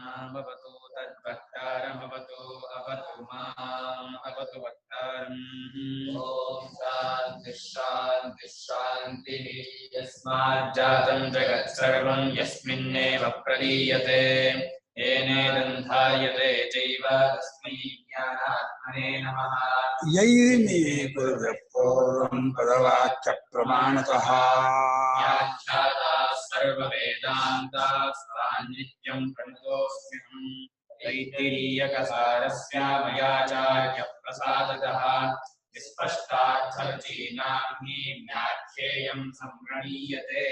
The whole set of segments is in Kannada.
भवतु तद्वक्तारमवतु अवतु माम् अवतु वक्तारम्। ॐ शान्ति शान्ति शान्तिः। यस्माज्जातं जगत् सर्वं यस्मिन्नेव प्रलीयते येनेदं धार्यते चैव तस्मै ज्ञानात्मने नमः। यैर्मे पूर्वं पदवाक्य प्रमाणतः व्याख्याताः सर्ववेदान्ताः नित्यं प्रणतोऽस्म्यहम्। तैत्तिरीयकसारस्य मयाचार्यप्रसादतः विस्पष्टार्थरचीनाग्नि व्याख्येयं सम्प्रणीयते।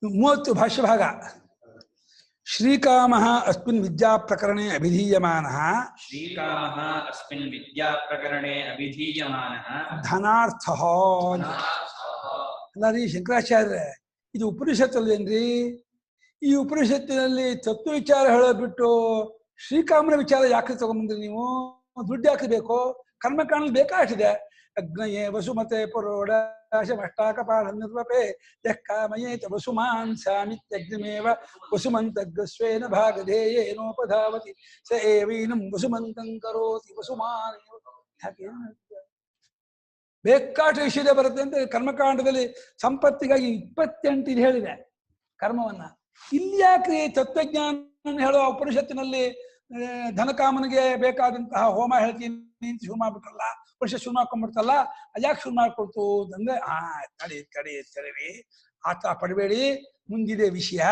30 ಭಾಷ್ಯ ಭಾಗ. ಶ್ರೀಕಾಮಃ ಅಸ್ಮಿನ್ ವಿದ್ಯಾ ಪ್ರಕರಣೆ ಅಭಿಧೀಯಮಾನಃ. ಶ್ರೀಕಾಮಃ ಅಸ್ಮಿನ್ ವಿದ್ಯಾ ಪ್ರಕರಣೆ ಅಭಿಧೀಯಮಾನಃ ಧನಾರ್ಥಃ. ಅಲ್ಲ ರೀ ಶಂಕರಾಚಾರ್ಯ, ಇದು ಉಪನಿಷತ್ತಲ್ವೇನ್ರಿ? ಈ ಉಪನಿಷತ್ತಿನಲ್ಲಿ ತತ್ವ ವಿಚಾರ ಹೇಳೋದ್ಬಿಟ್ಟು ಶ್ರೀಕಾಮನ ವಿಚಾರ ಯಾಕೆ ತಗೊಂಡ್ಬಂದ್ರಿ ನೀವು? ದುಡ್ಡು ಯಾಕೆ ಬೇಕು? ಕರ್ಮಕಾಂಡ ಬೇಕಾಷ್ಟಿದೆ. ಅಗ್ನಯೇ ವಸುಮತೆ ಪುರೋಡಾಶಮಷ್ಟಾಕಪಾಲ ನಿರ್ವಪೆ ಯಃ ಕಾಮಯೇತ ವಸುಮಾನ್ ಸಾಮಿತ್ಯಗ್ನಿಮೇವ ವಸುಮಂತಗ್ರಸ್ವೇನ ಭಾಗಧೇಯೇನೋಪಧಾವತಿ ಸ ಏವೈನಂ ವಸುಮಂತಂ ಕರೋತಿ ವಸುಮಾನ್. ಬೇಕಾಷ್ಟು ವಿಷಯ ಬರುತ್ತೆ ಅಂತ ಕರ್ಮಕಾಂಡದಲ್ಲಿ ಸಂಪತ್ತಿಗಾಗಿ 28 ಇದು ಹೇಳಿದೆ ಕರ್ಮವನ್ನ. ಇಲ್ಲಿ ಯಾಕೆ ತತ್ವಜ್ಞಾನ ಹೇಳುವ ಉಪನಿಷತ್ತಿನಲ್ಲಿ ಧನಕಾಮನಿಗೆ ಬೇಕಾದಂತಹ ಹೋಮ ಹೇಳ್ತೀನಿ ಅಂತ ಶುರು ಮಾಡ್ಬಿಟ್ರಲ್ಲ, ಉಪನಿಷತ್ ಶುರು ಮಾಡ್ಕೊಂಡ್ಬಿಡ್ತಲ್ಲ, ಅದ್ಯಾಕೆ ಶುರು ಮಾಡ್ಕೊಳ್ತು ಅಂತಂದ್ರೆ ತಡೀರಿ ಆತ ಪಡಬೇಡಿ, ಮುಂದಿದೆ ವಿಷಯ.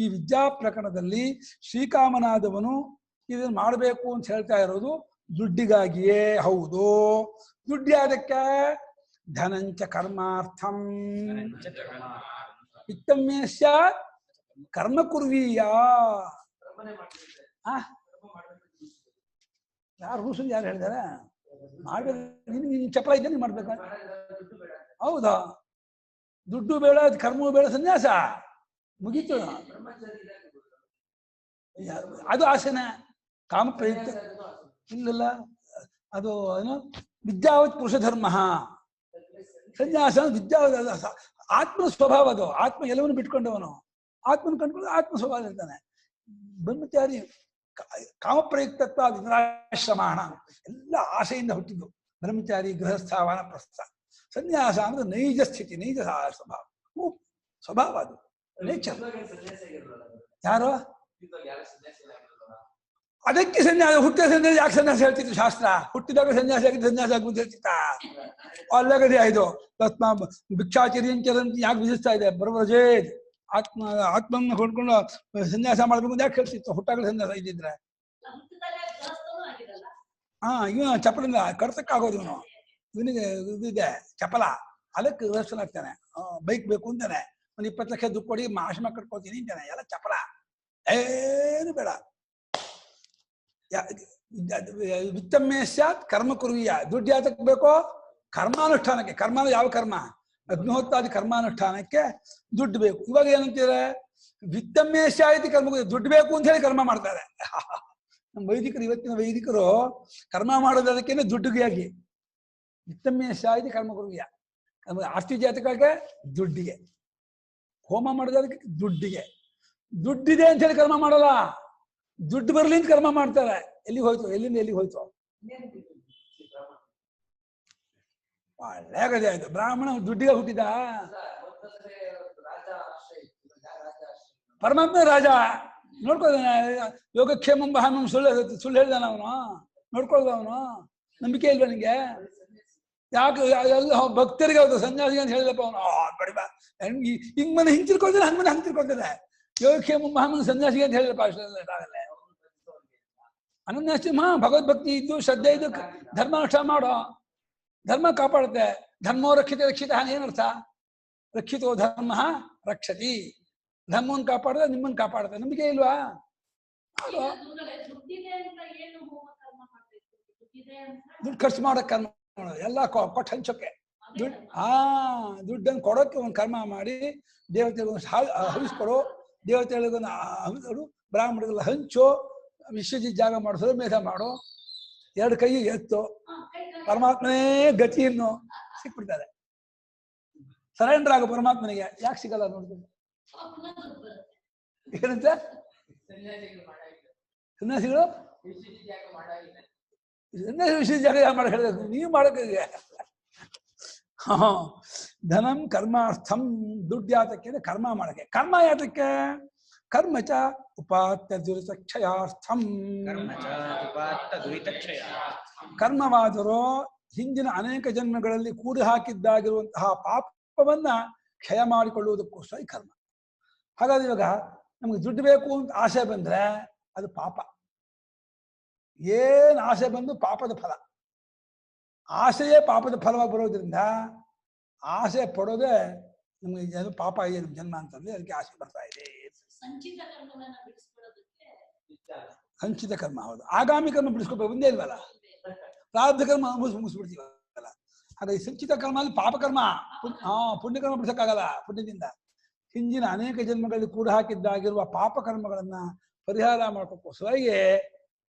ಈ ವಿದ್ಯಾ ಪ್ರಕರಣದಲ್ಲಿ ಶ್ರೀಕಾಮನಾದವನು ಇದನ್ನು ಮಾಡಬೇಕು ಅಂತ ಹೇಳ್ತಾ ಇರೋದು ದುಡ್ಡಿಗಾಗಿಯೇ ಹೌದು. ದುಡ್ಡು ಯಾದಕ್ಕೆ? ಧನಂಚ ಕರ್ಮಾರ್ಥಂ ವಿತ್ತಮ್ಯ ಸ್ಯಾತ್ ಕರ್ಮ ಕುರ್ವೀಯ. ಯಾರು ರೂಸು ಯಾರು ಹೇಳಿದಾರೆ? ಮಾಡ್ಬೇಕು. ನಿನ್ ಚಪ್ಪಲ ಇದ್ದ ನೀನ್ ಮಾಡ್ಬೇಕ? ಹೌದಾ? ದುಡ್ಡು ಬೇಡ, ಕರ್ಮವು ಬೇಡ, ಸನ್ಯಾಸ ಮುಗೀತು. ಅದು ಆಸೆನ ಕಾಮ ಪ್ರಯುಕ್ತ ಇಲ್ಲಲ್ಲ. ಅದು ಏನು ವಿದ್ಯಾವತ್ ಪುರುಷ ಧರ್ಮ. ಸನ್ಯಾಸ ವಿದ್ಯಾ ಆತ್ಮನ ಸ್ವಭಾವ. ಅದು ಆತ್ಮ ಎಲ್ಲವನ್ನು ಬಿಟ್ಕೊಂಡವನು ಆತ್ಮನ ಕಂಡುಕೊಂಡು ಆತ್ಮ ಸ್ವಭಾವ ಇರ್ತಾನೆ. ಬ್ರಹ್ಮಚಾರಿ ಕಾಮಪ್ರಯುಕ್ತತ್ವ ವಿನಾಶ್ರಮಾಣ ಎಲ್ಲ ಆಸೆಯಿಂದ ಹುಟ್ಟಿದ್ದು. ಬ್ರಹ್ಮಚಾರಿ ಗೃಹಸ್ಥ ವಾನಪ್ರಸ್ಥ. ಸನ್ಯಾಸ ಅಂದ್ರೆ ನೈಜ ಸ್ಥಿತಿ, ನೈಜ ಸ್ವಭಾವ, ಸ್ವಭಾವ, ಅದು ನೇಚರ್. ಯಾರು ಅದಕ್ಕೆ ಸನ್ಯಾಸ ಹುಟ್ಟಿದ ಸನ್ಯಾಸ ಯಾಕೆ ಸನ್ಯಾಸ ಹೇಳ್ತಿತ್ತು ಶಾಸ್ತ್ರ? ಹುಟ್ಟಿದಾಗ ಸನ್ಯಾಸ ಆಗಿದ್ದು ಸನ್ಯಾಸ ಆಗುವಂತ ಹೇಳ್ತಿತ್ತ? ಅಲ್ಲಗದೆ ಆಯ್ತು ತತ್ಮ ಭಿಕ್ಷಾಚರ್ಯಂಚರಂತ ಯಾಕೆ ವಿಧಿಸ್ತಾ ಇದೆ? ಬರವರಜೇದ್ ಆತ್ಮನ ಹೊಡ್ಕೊಂಡು ಸನ್ಯಾಸ ಮಾಡ್ಬೇಕು ಅಂತ ಯಾಕೆ ಹೇಳ್ತಿತ್ತು? ಹುಟ್ಟಾಗಲೇ ಸನ್ಯಾಸ ಇದ್ದಿದ್ರೆ ಇವನು ಚಪಲಿಂದ ಕಡ್ತಕ್ಕಾಗೋದು. ಇವನಿಗೆ ಇದಿದೆ ಚಪಲ, ಅದಕ್ಕೆ ವ್ಯವಸ್ಥನಾಗ್ತಾನೆ. ಬೈಕ್ ಬೇಕು ಅಂತಾನೆ, ಒಂದು 20 ಲಕ್ಷ ದುಡ್ಡು ಕೊಡಿ ಆಶ್ರಮ ಕಟ್ಕೊಳ್ತೀನಿ ಅಂತಾನೆ. ಎಲ್ಲ ಚಪಲ, ಏನು ಬೇಡ. ವಿತ್ತಮ್ಯ ಸ್ಯಾತ್ ಕರ್ಮ ಕುರ್ವೀಯ. ದುಡ್ಡು ಯಾತಕ್ಕೆ ಬೇಕೋ? ಕರ್ಮಾನುಷ್ಠಾನಕ್ಕೆ. ಕರ್ಮ ಯಾವ ಕರ್ಮ? ಅಗ್ನಿಹೋತ್ರಾದಿ ಕರ್ಮಾನುಷ್ಠಾನಕ್ಕೆ ದುಡ್ಡು ಬೇಕು. ಇವಾಗ ಏನಂತೀರ? ವಿತ್ತಮ್ಯ ಸ್ಯಾಯಿತಿ ಕರ್ಮ. ದುಡ್ಡು ಬೇಕು ಅಂತ ಹೇಳಿ ಕರ್ಮ ಮಾಡ್ತಾರೆ ನಮ್ಮ ವೈದಿಕರು. ಇವತ್ತಿನ ವೈದಿಕರು ಕರ್ಮ ಮಾಡೋದಕ್ಕೇನೆ ದುಡ್ಡಿಗೆ. ವಿತ್ತಮ್ಯ ಸ್ಯಾಯಿತಿ ಕರ್ಮ ಕುರ್ವೀಯ. ಆಸ್ತಿ ಜಾತಕಕ್ಕೆ ದುಡ್ಡಿಗೆ, ಹೋಮ ಮಾಡೋದಕ್ಕೆ ದುಡ್ಡಿಗೆ. ದುಡ್ಡಿದೆ ಅಂತ ಹೇಳಿ ಕರ್ಮ ಮಾಡಲ್ಲ, ದುಡ್ಡು ಬರ್ಲಿ ಅಂತ ಕರ್ಮ ಮಾಡ್ತಾರೆ. ಎಲ್ಲಿಗೆ ಹೋಯ್ತು? ಎಲ್ಲಿಂದ ಎಲ್ಲಿಗೆ ಹೋಯ್ತು? ಒಳ್ಳೆ ಆಯ್ತು. ಬ್ರಾಹ್ಮಣ ದುಡ್ಡಿಗೆ ಹುಟ್ಟಿದ ಪರಮಾತ್ಮ ರಾಜ ನೋಡ್ಕೊಳ್ದಾನೆ. ಯೋಗಕ್ಷೇಮಂ ಬಹಾಮಂ ಸುಳ್ಳು ಹೇಳ್ದಾನ ಅವನು. ನೋಡ್ಕೊಳ್ದ ಅವನು. ನಂಬಿಕೆ ಇಲ್ವ ನಿಂಗೆ? ಯಾಕೆ ಎಲ್ಲ ಭಕ್ತರಿಗೆ ಹೌದು ಸನ್ಯಾಸಿ ಅಂತ ಹೇಳಿದಪ್ಪ ಅವನು. ಬಡಿ ಬಾ ಹಿಂಗ್ ಮನೆ ಹಿಂಗ್ ತಿರ್ಕೊಳ್ತಾನೆ, ಹಂಗ್ ಮನೆ ಹಂಗ್ ತಿರ್ಕೊಳ್ತಾನೆ. ಯೋಗಕ್ಷೇಮಂ ಬಹಾಮಂ ಸನ್ಯಾಸಿಗೆ ಅಂತ ಹೇಳಿದಪ್ಪ. ಅಷ್ಟೇ ಅನನ್ಯಾಸ್ತಿ ಭಗವದ್ಭಕ್ತಿ ಇದ್ದು ಶ್ರದ್ಧೆ ಇದ್ದು ಧರ್ಮಾನುಷ್ಠಾನ ಮಾಡೋ. ಧರ್ಮ ಕಾಪಾಡುತ್ತೆ. ಧರ್ಮೋ ರಕ್ಷಿತ ರಕ್ಷಿತ ಏನರ್ಥ? ರಕ್ಷಿತೋ ಧರ್ಮ ರಕ್ಷತಿ. ಧರ್ಮವನ್ನು ಕಾಪಾಡಿದ್ರೆ ನಿಮ್ಮನ್ನು ಕಾಪಾಡುತ್ತೆ. ನಂಬಿಕೆ ಇಲ್ವಾ? ದುಡ್ಡು ಖರ್ಚು ಮಾಡೋಕೆ ಕರ್ಮ ಮಾಡೋದು, ಎಲ್ಲ ಕೊಟ್ಟು ಹಂಚೋಕೆ. ದುಡ್ಡನ್ನು ಕೊಡೋಕೆ ಒಂದು ಕರ್ಮ ಮಾಡಿ ದೇವತೆಗಳಿಗೊಂದು ಹವಿಸ್ಕೊಡು, ದೇವತೆಗಳಿಗೊಂದು ಹವಿಸ್ಕೊಡು, ಬ್ರಾಹ್ಮಣರಿಗೆಲ್ಲ ಹಂಚು, ವಿಶ್ವಜಿತ್ ಜಾಗ ಮಾಡಿಸೋದು ಮೇಧ ಮಾಡು, 2 ಕೈ ಎತ್ತು, ಪರಮಾತ್ಮನೇ ಗತಿಯನ್ನು ಸಿಕ್ಬಿಡ್ತಾರೆ. ಸರೆಂಡರ್ ಆಗೋ ಪರಮಾತ್ಮನಿಗೆ. ಯಾಕೆ ಸಿಗಲ್ಲ ನೋಡಿದ್ರೆ? ಏನಂತ ಸನ್ಯಾಸಿಗಳು ವಿಷಯ ಜಾಗ ಮಾಡಿ ಹೇಳಿದ್ರು ನೀವು ಮಾಡಕ್ಕೆ ಧನಂ ಕರ್ಮಾರ್ಥಂ ದುಡ್ಡು ಯಾತಕ್ಕೆ ಕರ್ಮ ಮಾಡಕ್ಕೆ ಕರ್ಮ ಯಾತಕ್ಕೆ ಕರ್ಮ ಚ ಉಪಾತ್ಯ ದುರಿತಕ್ಷಯಾರ್ಥಂ ಕರ್ಮವಾದರೂ ಹಿಂದಿನ ಅನೇಕ ಜನ್ಮಗಳಲ್ಲಿ ಕೂಡಿ ಹಾಕಿದ್ದಾಗಿರುವಂತಹ ಪಾಪವನ್ನ ಕ್ಷಯ ಮಾಡಿಕೊಳ್ಳುವುದಕ್ಕೋಸ್ಕರ ಈ ಕರ್ಮ. ಹಾಗಾದ್ರೆ ಇವಾಗ ನಮ್ಗೆ ದುಡ್ಡು ಬೇಕು ಅಂತ ಆಸೆ ಬಂದ್ರೆ ಅದು ಪಾಪ. ಏನ್ ಆಸೆ ಬಂದು ಪಾಪದ ಫಲ. ಆಸೆಯೇ ಪಾಪದ ಫಲವಾಗಿ ಬರೋದ್ರಿಂದ ಆಸೆ ಪಡೋದೇ ನಮ್ಗೆ ಅದು ಪಾಪ ಇದೆ ನಮ್ ಜನ್ಮ ಅಂತಂದ್ರೆ ಅದಕ್ಕೆ ಆಸೆ ಬರ್ತಾ ಇದೆ. ಸಂಚಿತ ಕರ್ಮ ಹೌದು. ಆಗಾಮಿ ಕರ್ಮ ಬಿಡಿಸ್ಕೋಬೇಕು ಒಂದೇ ಇಲ್ವಲ್ಲ, ಪ್ರಾರಬ್ಧ ಕರ್ಮ ಮುಗಿಸ್ಬಿಡ್ತೀವಲ್ಲ. ಹಾಗಾಗಿ ಸಂಚಿತ ಕರ್ಮ ಅಲ್ಲಿ ಪಾಪಕರ್ಮ. ಪುಣ್ಯಕರ್ಮ ಬಿಡಿಸಕ್ಕಾಗಲ್ಲ. ಪುಣ್ಯದಿಂದ ಹಿಂದಿನ ಅನೇಕ ಜನ್ಮಗಳಲ್ಲಿ ಕೂಡ ಹಾಕಿದ್ದಾಗಿರುವ ಪಾಪಕರ್ಮಗಳನ್ನ ಪರಿಹಾರ ಮಾಡ್ಕೋಸ್ಕರವಾಗಿ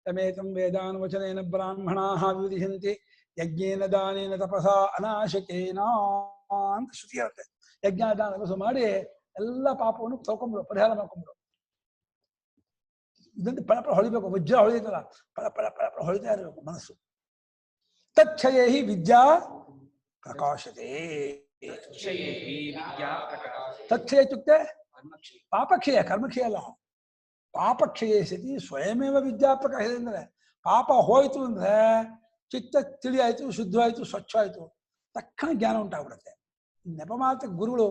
ತಮೇತಂ ವೇದಾನ್ ವಚನೇನ ಬ್ರಾಹ್ಮಣಾಃ ವಿವಿಧಿಷಂತಿ ಯಜ್ಞೇನ ದಾನೇನ ತಪಸಾ ಅನಾಶಕೇನ ಅಂತ ಶ್ರುತಿ ಇರುತ್ತೆ. ಯಜ್ಞ ದಾನ ತಪಸ್ಸು ಮಾಡಿ ಎಲ್ಲ ಪಾಪವನ್ನು ತೊಳ್ಕೊಂಡ್ಬಿಡು, ಪರಿಹಾರ ಮಾಡ್ಕೊಂಡ್ಬಿಡು. ಇದಂತೆ ಪಳಪಳ ಹೊಳಿಬೇಕು. ವಜ್ರ ಹೊಳಿತಲ್ಲ, ಪಳ ಪಳ ಪಳ ಪಳ ಹೊಳಿತಾ ಇರಬೇಕು ಮನಸ್ಸು. ತಚ್ಛಯೇ ಹಿ ವಿದ್ಯಾ ಪ್ರಕಾಶತೆ. ತಚ್ಛಯ ಇತ್ಯುಕ್ತೆ ಪಾಪಕ್ಷಯ, ಕರ್ಮಕ್ಷಯ ಅಲ್ಲ. ಪಾಪಕ್ಷಯ ಸತಿ ಸ್ವಯಮೇವ ವಿದ್ಯಾ ಪ್ರಕಾಶ. ಅಂದ್ರೆ ಪಾಪ ಹೋಯ್ತು ಅಂದ್ರೆ ಚಿತ್ತ ತಿಳಿಯಾಯ್ತು, ಶುದ್ಧವಾಯ್ತು, ಸ್ವಚ್ಛ ಆಯ್ತು, ತಕ್ಷಣ ಜ್ಞಾನ ಉಂಟಾಗ್ಬಿಡುತ್ತೆ. ನೆಪ ಮಾತ್ರ ಗುರುಗಳು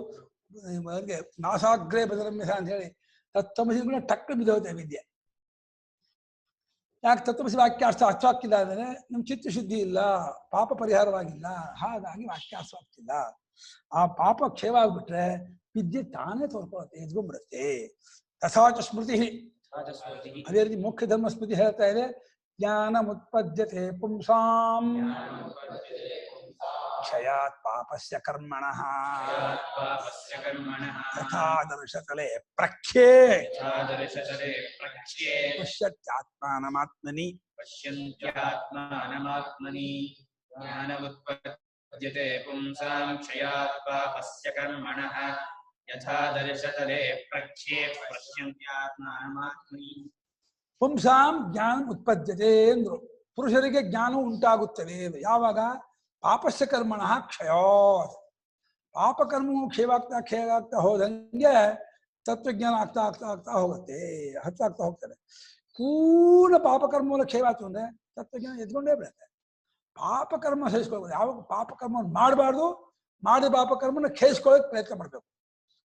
ಅವರಿಗೆ ನಾಸಾಗ್ರೇ ಬದರಮ್ಯಸ ಅಂತ ಹೇಳಿ ತತ್ವಮಸಿಗಳ ಟಕ್ಕ ಬಿದ್ದೋಗುತ್ತೆ ವಿದ್ಯೆ. ಯಾಕೆ ತತ್ವಮಸಿ ವಾಕ್ಯಾರ್ಥ ಅರ್ಥವಾಗ್ತಿಲ್ಲ ಅಂದ್ರೆ ನಮ್ ಚಿತ್ತ ಶುದ್ಧಿ ಇಲ್ಲ, ಪಾಪ ಪರಿಹಾರವಾಗಿಲ್ಲ, ಹಾಗಾಗಿ ವಾಕ್ಯಾರ್ಥ ಆಗ್ತಿಲ್ಲ. ಆ ಪಾಪ ಕ್ಷಯವಾಗ್ಬಿಟ್ರೆ ವಿದ್ಯೆ ತಾನೇ ತೋರ್ಕೊಳ್ಳುತ್ತೆ, ಎದ್ಕೊಂಡ್ಬಿಡುತ್ತೆ. ತಥಾಚ ಸ್ಮೃತಿ, ಅದೇ ರೀತಿ ಮುಖ್ಯ ಧರ್ಮ ಸ್ಮೃತಿ ಹೇಳ್ತಾ ಇದೆ, ಜ್ಞಾನ ಮುತ್ಪದ್ಯತೆ ಪುಂಸಾಂ ಕ್ಷಯಾತ್ ಪಾಪಸ್ಯ ಕರ್ಮಣಃ ಯಥಾದರ್ಶತಲೆ ಪ್ರಖ್ಯೇ ಪಶ್ಯತ್ಯಾತ್ಮಾನಮಾತ್ಮನಿ. ಜ್ಞಾನವುತ್ಪದ್ಯತೆ ಪುಂಸಾಂ ಕ್ಷಯಾತ್ ಪಾಪಸ್ಯ ಕರ್ಮಣಃ ಯಥಾದರ್ಶತಲೆ ಪ್ರಖ್ಯೇ ಪಶ್ಯಂತ್ಯಾತ್ಮಾನಮಾತ್ಮನಿ. ಪುಂಸಾಂ ಜ್ಞಾನ ಉತ್ಪದ್ಯತೆ ಅಂದ್ರು. ಪುರುಷರಿಗೆ ಜ್ಞಾನ ಉಂಟಾಗುತ್ತದೆ ಯಾವಾಗ? ಪಾಪಸ್ಯ ಕರ್ಮಣಃ ಕ್ಷಯಾತ್. ಪಾಪಕರ್ಮವು ಕ್ಷಯವಾಗ್ತಾ ಹೋದಂಗೆ ತತ್ವಜ್ಞಾನ ಆಗ್ತಾ ಆಗ್ತಾ ಆಗ್ತಾ ಹೋಗುತ್ತೆ, ಹತ್ತಾಗ್ತಾ ಹೋಗ್ತದೆ. ಪೂರ್ಣ ಪಾಪಕರ್ಮವನ್ನು ಕ್ಷಯವಾಯ್ತು ಅಂದ್ರೆ ತತ್ವಜ್ಞಾನ ಎದ್ಕೊಂಡೇ ಬಿಡುತ್ತೆ. ಪಾಪಕರ್ಮ ಸಹಿಸ್ಕೊಳ್ಬೋದು. ಯಾವಾಗ ಪಾಪಕರ್ಮವನ್ನು ಮಾಡಬಾರ್ದು, ಮಾಡಿದ ಪಾಪಕರ್ಮನ ಕ್ಷಯಿಸ್ಕೊಳ್ಳೋಕೆ ಪ್ರಯತ್ನ ಮಾಡಬೇಕು.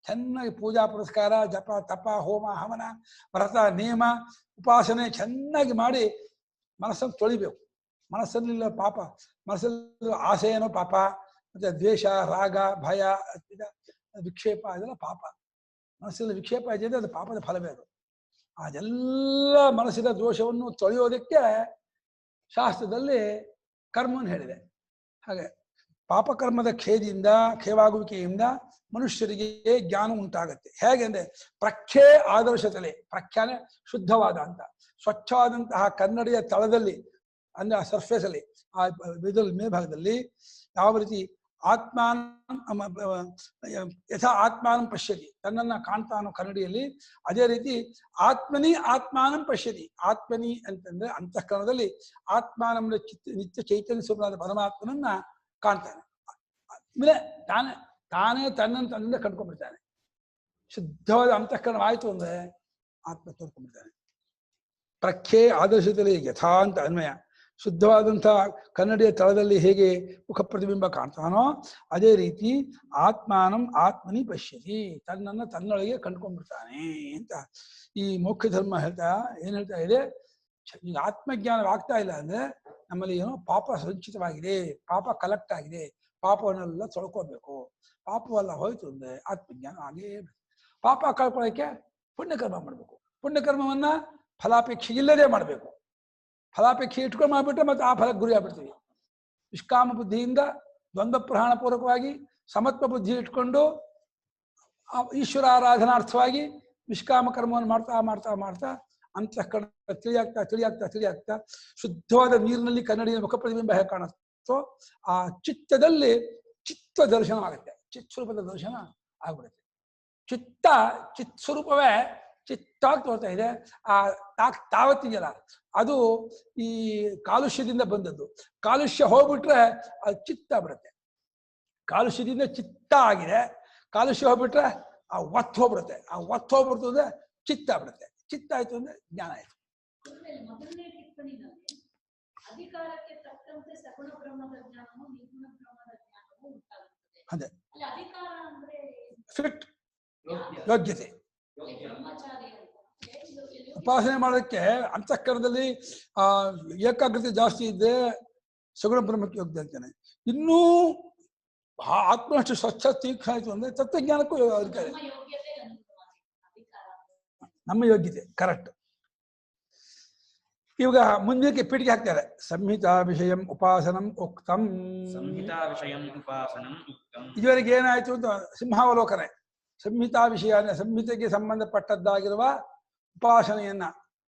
ಚೆನ್ನಾಗಿ ಪೂಜಾ ಪುರಸ್ಕಾರ, ಜಪ ತಪ ಹೋಮ ಹವನ ವ್ರತ ನಿಯಮ ಉಪಾಸನೆ ಚೆನ್ನಾಗಿ ಮಾಡಿ ಮನಸ್ಸನ್ನು ತೊಳಿಬೇಕು. ಮನಸ್ಸಲ್ಲಿಲ್ಲ ಪಾಪ, ಮನಸ್ಸಲ್ಲಿ ಆಸೆ ಏನೋ ಪಾಪ, ಮತ್ತೆ ದ್ವೇಷ ರಾಗ ಭಯ ವಿಕ್ಷೇಪ ಇದೆಲ್ಲ ಪಾಪ. ಮನಸ್ಸಲ್ಲಿ ವಿಕ್ಷೇಪ ಇದೆ, ಅದು ಪಾಪದ ಫಲವೇ. ಅದು ಅದೆಲ್ಲ ಮನಸ್ಸಿನ ದೋಷವನ್ನು ತೊಳೆಯೋದಕ್ಕೆ ಶಾಸ್ತ್ರದಲ್ಲಿ ಕರ್ಮವನ್ನು ಹೇಳಿದೆ. ಹಾಗೆ ಪಾಪಕರ್ಮದ ಕ್ಷಯವಾಗುವಿಕೆಯಿಂದ ಮನುಷ್ಯರಿಗೆ ಜ್ಞಾನ ಉಂಟಾಗತ್ತೆ. ಹೇಗೆ ಅಂದ್ರೆ ಪ್ರಖ್ಯೆ ಆದರ್ಶತಲೆ, ಪ್ರಖ್ಯಾನೆ ಶುದ್ಧವಾದ ಅಂತ ಸ್ವಚ್ಛವಾದಂತಹ ಕನ್ನಡಿಯ ತಳದಲ್ಲಿ ಅಂದ್ರೆ ಆ ಸರ್ಫೇಸ್ ಅಲ್ಲಿ, ಆ ಇದರಲ್ಲಿ ಮೇಲ್ಭಾಗದಲ್ಲಿ ಯಾವ ರೀತಿ ಆತ್ಮಾನ ಯಥಾ ಆತ್ಮಾನಂ ಪಶ್ಯತಿ, ತನ್ನನ್ನ ಕಾಣ್ತಾನೋ ಕನ್ನಡಿಯಲ್ಲಿ, ಅದೇ ರೀತಿ ಆತ್ಮನಿ ಆತ್ಮಾನಂ ಪಶ್ಯತಿ. ಆತ್ಮನಿ ಅಂತಂದ್ರೆ ಅಂತಃಕರಣದಲ್ಲಿ ಆತ್ಮಾನಂ ನಿತ್ಯ ಚೈತನ್ಯ ಸ್ವರೂಪನಾದ ಪರಮಾತ್ಮನನ್ನ ಕಾಣ್ತಾನೆ. ಆಮೇಲೆ ತಾನೇ ತನ್ನನ್ನು ತನ್ನಿಂದ ಕಂಡ್ಕೊಂಡ್ಬಿಡ್ತಾನೆ. ಶುದ್ಧವಾದ ಅಂತಃಕರಣವಾಯ್ತು ಅಂದ್ರೆ ಆತ್ಮ ತೋರ್ಕೊಂಡ್ಬಿಡ್ತಾನೆ. ಪ್ರಖ್ಯೆ ಆದರ್ಶದಲ್ಲಿ ಯಥಾ ಅಂತ ಅನ್ವಯ. ಶುದ್ಧವಾದಂತಹ ಕನ್ನಡಿಯ ತಳದಲ್ಲಿ ಹೇಗೆ ಮುಖ ಪ್ರತಿಬಿಂಬ ಕಾಣ್ತಾನೋ ಅದೇ ರೀತಿ ಆತ್ಮಾನಂ ಆತ್ಮನಿ ಪಶ್ಯತಿ, ತನ್ನನ್ನು ತನ್ನೊಳಗೆ ಕಂಡ್ಕೊಂಡ್ಬಿಡ್ತಾನೆ ಅಂತ ಈ ಮೋಕ್ಷ ಧರ್ಮ ಏನ್ ಹೇಳ್ತಾ ಇದೆ. ಈಗ ಆತ್ಮಜ್ಞಾನವಾಗ್ತಾ ಇಲ್ಲ ಅಂದ್ರೆ ನಮ್ಮಲ್ಲಿ ಏನೋ ಪಾಪ ಸಂಚಿತವಾಗಿದೆ, ಪಾಪ ಕಲೆಕ್ಟ್ ಆಗಿದೆ, ಪಾಪವನ್ನೆಲ್ಲ ತೊಳ್ಕೊಬೇಕು. ಪಾಪವೆಲ್ಲ ಹೋಯ್ತು ಅಂದ್ರೆ ಆತ್ಮಜ್ಞಾನ ಆಗೇ. ಪಾಪ ಕಳ್ಕೊಳ್ಳೋಕೆ ಪುಣ್ಯಕರ್ಮ ಮಾಡಬೇಕು. ಪುಣ್ಯಕರ್ಮವನ್ನ ಫಲಾಪೇಕ್ಷೆ ಇಲ್ಲದೆ ಮಾಡಬೇಕು. ಫಲಾಪೇಕ್ಷೆ ಇಟ್ಕೊಂಡು ಮಾಡ್ಬಿಟ್ರೆ ಮತ್ತೆ ಆ ಫಲಕ್ಕೆ ಗುರಿ ಆಗ್ಬಿಡ್ತೀವಿ. ನಿಷ್ಕಾಮ ಬುದ್ಧಿಯಿಂದ ದ್ವಂದ್ವ ಪ್ರಹಾಣ ಪೂರ್ವಕವಾಗಿ ಸಮತ್ವ ಬುದ್ಧಿ ಇಟ್ಕೊಂಡು ಈಶ್ವರ ಆರಾಧನಾರ್ಥವಾಗಿ ನಿಷ್ಕಾಮ ಕರ್ಮವನ್ನು ಮಾಡ್ತಾ ಮಾಡ್ತಾ ಮಾಡ್ತಾ ಅಂತಃಕರಣ ತಿಳಿಯಾಗ್ತಾ ಶುದ್ಧವಾದ ನೀರಿನಲ್ಲಿ ಕನ್ನಡಿಯ ಮುಖ ಪ್ರತಿಬಿಂಬ ಹೇಗೆ ಕಾಣುತ್ತೋ ಆ ಚಿತ್ತದಲ್ಲಿ ಚಿತ್ತ ದರ್ಶನ ಆಗುತ್ತೆ. ಚಿತ್ ಸ್ವರೂಪದ ದರ್ಶನ ಆಗ್ಬಿಡುತ್ತೆ. ಚಿತ್ ಸ್ವರೂಪವೇ ಚಿತ್ತಾಗಿ ತೋರ್ತಾ ಇದೆ. ಆ ತಾವತ್ತಿದೆಯಲ್ಲ ಅದು ಈ ಕಾಲುಷ್ಯದಿಂದ ಬಂದದ್ದು. ಕಾಲುಷ್ಯ ಹೋಗ್ಬಿಟ್ರೆ ಅದು ಚಿತ್ತ ಬಿಡುತ್ತೆ. ಕಾಲುಷ್ಯದಿಂದ ಚಿತ್ತ ಆಗಿದೆ, ಕಾಲುಷ್ಯ ಹೋಗ್ಬಿಟ್ರೆ ಆ ಒತ್ತು ಹೋಗ್ಬಿಡುತ್ತೆ. ಆ ಒತ್ತು ಹೋಗ್ಬಿಡ್ತು ಅಂದ್ರೆ ಚಿತ್ತ ಬಿಡುತ್ತೆ. ಚಿತ್ತ ಆಯ್ತು ಅಂದ್ರೆ ಜ್ಞಾನ ಆಯ್ತು. ಮೊದಲನೇ ಟಿಪ್ಪಣಿನಲ್ಲಿ ಅಧಿಕಾರಕ್ಕೆ ತಕ್ಕಂತೆ ಸಗುಣ ಬ್ರಹ್ಮದ ಜ್ಞಾನವು ನಿರ್ಗುಣ ಬ್ರಹ್ಮದ ಜ್ಞಾನವು ಉಂಟಾಗುತ್ತದೆ. ಅದೇ ಅಲ್ಲಿ ಅಧಿಕಾರ ಅಂದ್ರೆ ಫಿಟ್ ಯೋಗ್ಯತೆ. ಬ್ರಹ್ಮಚಾರಿ ಅಂತ ಉಪಾಸನೆ ಮಾಡೋದಕ್ಕೆ ಅಂತಃಕರಣದಲ್ಲಿ ಏಕಾಗ್ರತೆ ಜಾಸ್ತಿ ಇದ್ದೆ ಸಗುಣ ಬ್ರಹ್ಮಕ್ಕೆ ಯೋಗ್ಯ ಅಂತಾನೆ. ಇನ್ನೂ ಆತ್ಮನಷ್ಟು ಸ್ವಚ್ಛ ತೀಕ್ಷ್ಣ ಆಯ್ತು ಅಂದ್ರೆ ತತ್ವಜ್ಞಾನಕ್ಕೂ ಅಧಿಕಾರ. ನಮ್ಮ ಯೋಗ್ಯತೆ ಅಧಿಕಾರ ನಮ್ಮ ಯೋಗ್ಯತೆ ಕರೆಕ್ಟ್. ಇವಾಗ ಮುಂದಕ್ಕೆ ಪೀಠಿಗೆ ಹಾಕ್ತಾರೆ. ಸಂಹಿತಾ ವಿಷಯಂ ಉಪಾಸನಂ ಉಕ್ತಂ. ಸಂಹಿತಾ ವಿಷಯಂ ಉಪಾಸನಂ ಉಕ್ತಂ. ಇದುವರೆಗೆ ಏನಾಯ್ತು ಅಂತ ಸಿಂಹಾವಲೋಕನೆ. ಸಂಹಿತಾ ವಿಷಯ ಅಂದ್ರೆ ಸಂಹಿತೆಗೆ ಸಂಬಂಧಪಟ್ಟದ್ದಾಗಿರುವ ಉಪಾಸನೆಯನ್ನ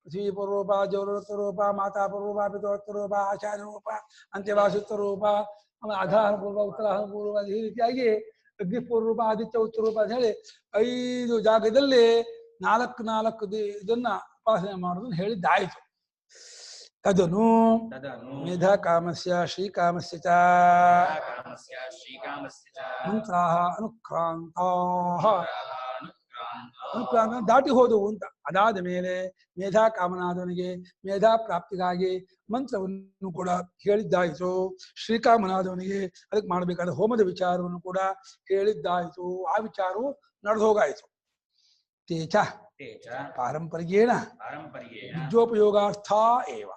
ಪೃಥ್ವಿ ಪೂರ್ವರೂಪ, ಜೌರೂಪ, ಮಾತಾ ಪೂರ್ವ, ಪಿತೋತ್ತರೂಪ, ಆಚಾರ್ಯ ರೂಪ, ಅಂತ್ಯವಾಸುತ್ತ ರೂಪ, ಆಮೇಲೆ ಅಧಾನ ಪೂರ್ವ, ಉತ್ತರಾಹನ ಪೂರ್ವ, ಈ ರೀತಿಯಾಗಿ ಅಗ್ನಿಪೂರ್ವರೂಪ, ಆದಿತ್ಯ ಉತ್ತರೂಪ ಅಂತ ಹೇಳಿ 5 ಜಾಗದಲ್ಲಿ 4 ಇದನ್ನ ಉಪಾಸನೆ ಮಾಡೋದನ್ನ ಹೇಳಿದ್ದಾಯಿತು. ತದನು ಮೇಧಾ ಕಾಮಸ್ಯ ಶ್ರೀಕಾಮಸ್ಯ ಚ ಮಂತ್ರಾಹ ಅನುಕ್ರಾಂತಾಹ. ಅನುಕ್ರಾಂತ ದಾಟಿ ಹೋದವು ಅಂತ. ಅದಾದ ಮೇಲೆ ಮೇಧಾ ಕಾಮನಾದವನಿಗೆ ಮೇಧಾ ಪ್ರಾಪ್ತಿಗಾಗಿ ಮಂತ್ರವನ್ನು ಕೂಡ ಹೇಳಿದ್ದಾಯಿತು. ಶ್ರೀಕಾಮನಾದವನಿಗೆ ಅದಕ್ಕೆ ಮಾಡಬೇಕಾದ ಹೋಮದ ವಿಚಾರವನ್ನು ಕೂಡ ಹೇಳಿದ್ದಾಯಿತು. ಆ ವಿಚಾರವು ನಡೆದು ಹೋಗಾಯಿತು. ತೇಚ ಪಾರಂಪರ್ಯೇಣ ವಿದ್ಯೋಪಯೋಗಾರ್ಥ ಏವ.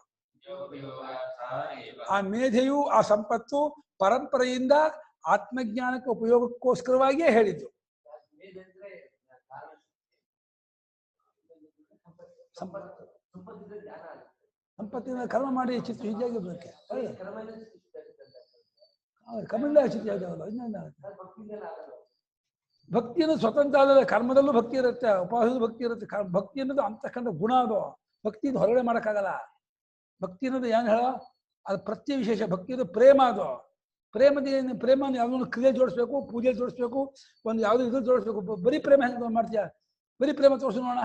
ಆ ಮೇಧೆಯು ಆ ಸಂಪತ್ತು ಪರಂಪರೆಯಿಂದ ಆತ್ಮಜ್ಞಾನಕ್ಕೆ ಉಪಯೋಗಕ್ಕೋಸ್ಕರವಾಗಿಯೇ ಹೇಳಿದ್ದು. ಸಂಪತ್ತಿನ ಕರ್ಮ ಮಾಡಿ ಚಿತ್ತ ಹೀಗಾಗಿ ಬರೋಕ್ಕೆ ಕರ್ಮದಿಂದ ಚಿತ್ತ ಆಗ್ಯಾವಲ್ಲ. ಭಕ್ತಿ ಅನ್ನೋದು ಸ್ವತಂತ್ರ ಆದ ಕರ್ಮದಲ್ಲೂ ಭಕ್ತಿ ಇರುತ್ತೆ, ಉಪಾಸದಲ್ಲೂ ಭಕ್ತಿ ಇರುತ್ತೆ. ಭಕ್ತಿ ಅನ್ನೋದು ಅಂತಕ್ಕಂಥ ಗುಣ. ಅದು ಭಕ್ತಿ ಹೊರಗಡೆ ಮಾಡೋಕ್ಕಾಗಲ್ಲ. ಭಕ್ತಿ ಅನ್ನೋದು ಏನು ಹೇಳ, ಅದು ಪ್ರತ್ಯೇ ವಿಶೇಷ. ಭಕ್ತಿ ಅನ್ನೋದು ಪ್ರೇಮ. ಅದು ಪ್ರೇಮ ಯಾವ್ದೊಂದು ಕ್ರಿಯೆ ಜೋಡಿಸ್ಬೇಕು, ಪೂಜೆ ಜೋಡಿಸ್ಬೇಕು, ಒಂದು ಯಾವ್ದು ಇದು ಜೋಡಿಸ್ಬೇಕು. ಬರೀ ಪ್ರೇಮ ಹೆಂಗೆ ಮಾಡ್ತೀಯ? ಬರೀ ಪ್ರೇಮ ತೋರಿಸು ನೋಡೋಣ.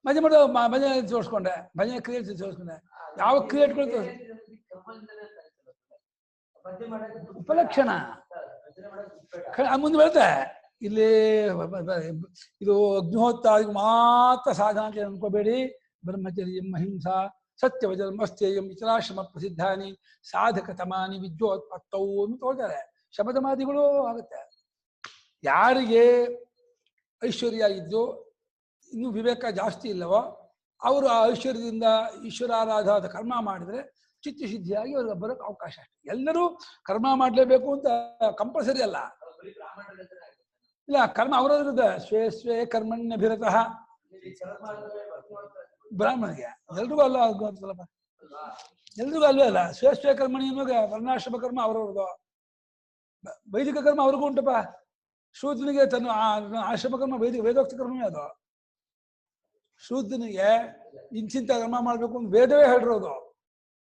ಭಜನೆ ಮಾಡೋ ಭಜನೆ ತೋರಿಸ್ಕೊಂಡೆ, ಭಜನೆ ಕ್ರಿಯೆ ತೋರಿಸ್ಕೊಂಡೆ. ಯಾವ ಕ್ರಿಯೆ ಇಟ್ಕೊಳ್ತ ಉಪಲಕ್ಷಣ ಮುಂದೆ ಬರುತ್ತೆ. ಇಲ್ಲಿ ಇದು ಅಗ್ನಿಹೋತ್ರ ಮಾತ್ರ ಸಾಧನ ಅಂತ ಅನ್ಕೋಬೇಡಿ. ಬ್ರಹ್ಮಚರ್ಯಂ ಅಹಿಂಸಾ ಸತ್ಯವಚನಂ ಅಸ್ಥೇಯಂ ಇತರಾಶ್ರಮ ಪ್ರಸಿದ್ಧಾನಿ ಸಾಧಕ ತಮಾನಿ ವಿದ್ಯೋತ್ಪತ್ತವು ಅಂತ ತೋಳ್ತಾರೆ. ಶಬದಮಾದಿಗಳು ಆಗುತ್ತೆ. ಯಾರಿಗೆ ಐಶ್ವರ್ಯ ಇದ್ದು ಇನ್ನೂ ವಿವೇಕ ಜಾಸ್ತಿ ಇಲ್ಲವೋ ಅವರು ಆ ಐಶ್ವರ್ಯದಿಂದ ಈಶ್ವರಾರಾಧಾದ ಕರ್ಮ ಮಾಡಿದ್ರೆ ಚಿತ್ತಶುದ್ಧಿಯಾಗಿ ಅವ್ರಿಗೆ ಬರೋಕ್ಕೆ ಅವಕಾಶ ಅಷ್ಟೆ. ಎಲ್ಲರೂ ಕರ್ಮ ಮಾಡಲೇಬೇಕು ಅಂತ ಕಂಪಲ್ಸರಿ ಅಲ್ಲ. ಇಲ್ಲ, ಕರ್ಮ ಅವರವ್ರದ್ದು ಸ್ವೇ ಸ್ವೇ ಕರ್ಮಣ್ಯಭಿರತಃ. ಬ್ರಾಹ್ಮಣಿಗೆ ಎಲ್ರಿಗೂ ಅಲ್ಲ, ಸ್ವಲ್ಪ ಎಲ್ರಿಗೂ ಅಲ್ವೇ ಅಲ್ಲ. ಸ್ವೇ ಸ್ವೇ ಕರ್ಮಣಿ ಅನ್ನೋಗ ವರ್ಣಾಶ್ರಮ ಕರ್ಮ ಅವರವ್ರದ್ದು. ವೈದಿಕ ಕರ್ಮ ಅವ್ರಿಗೂ ಉಂಟಪ್ಪ. ಶೂದ್ರನಿಗೆ ತನ್ನ ಆಶ್ರಮ ಕರ್ಮ ವೇದೋಕ್ತ ಕರ್ಮವೇ ಅದು. ಶೂದ್ರನಿಗೆ ಇಂಚಿಂತ ಕರ್ಮ ಮಾಡ್ಬೇಕು ಅಂತ ವೇದವೇ ಹೇಳಿರೋದು.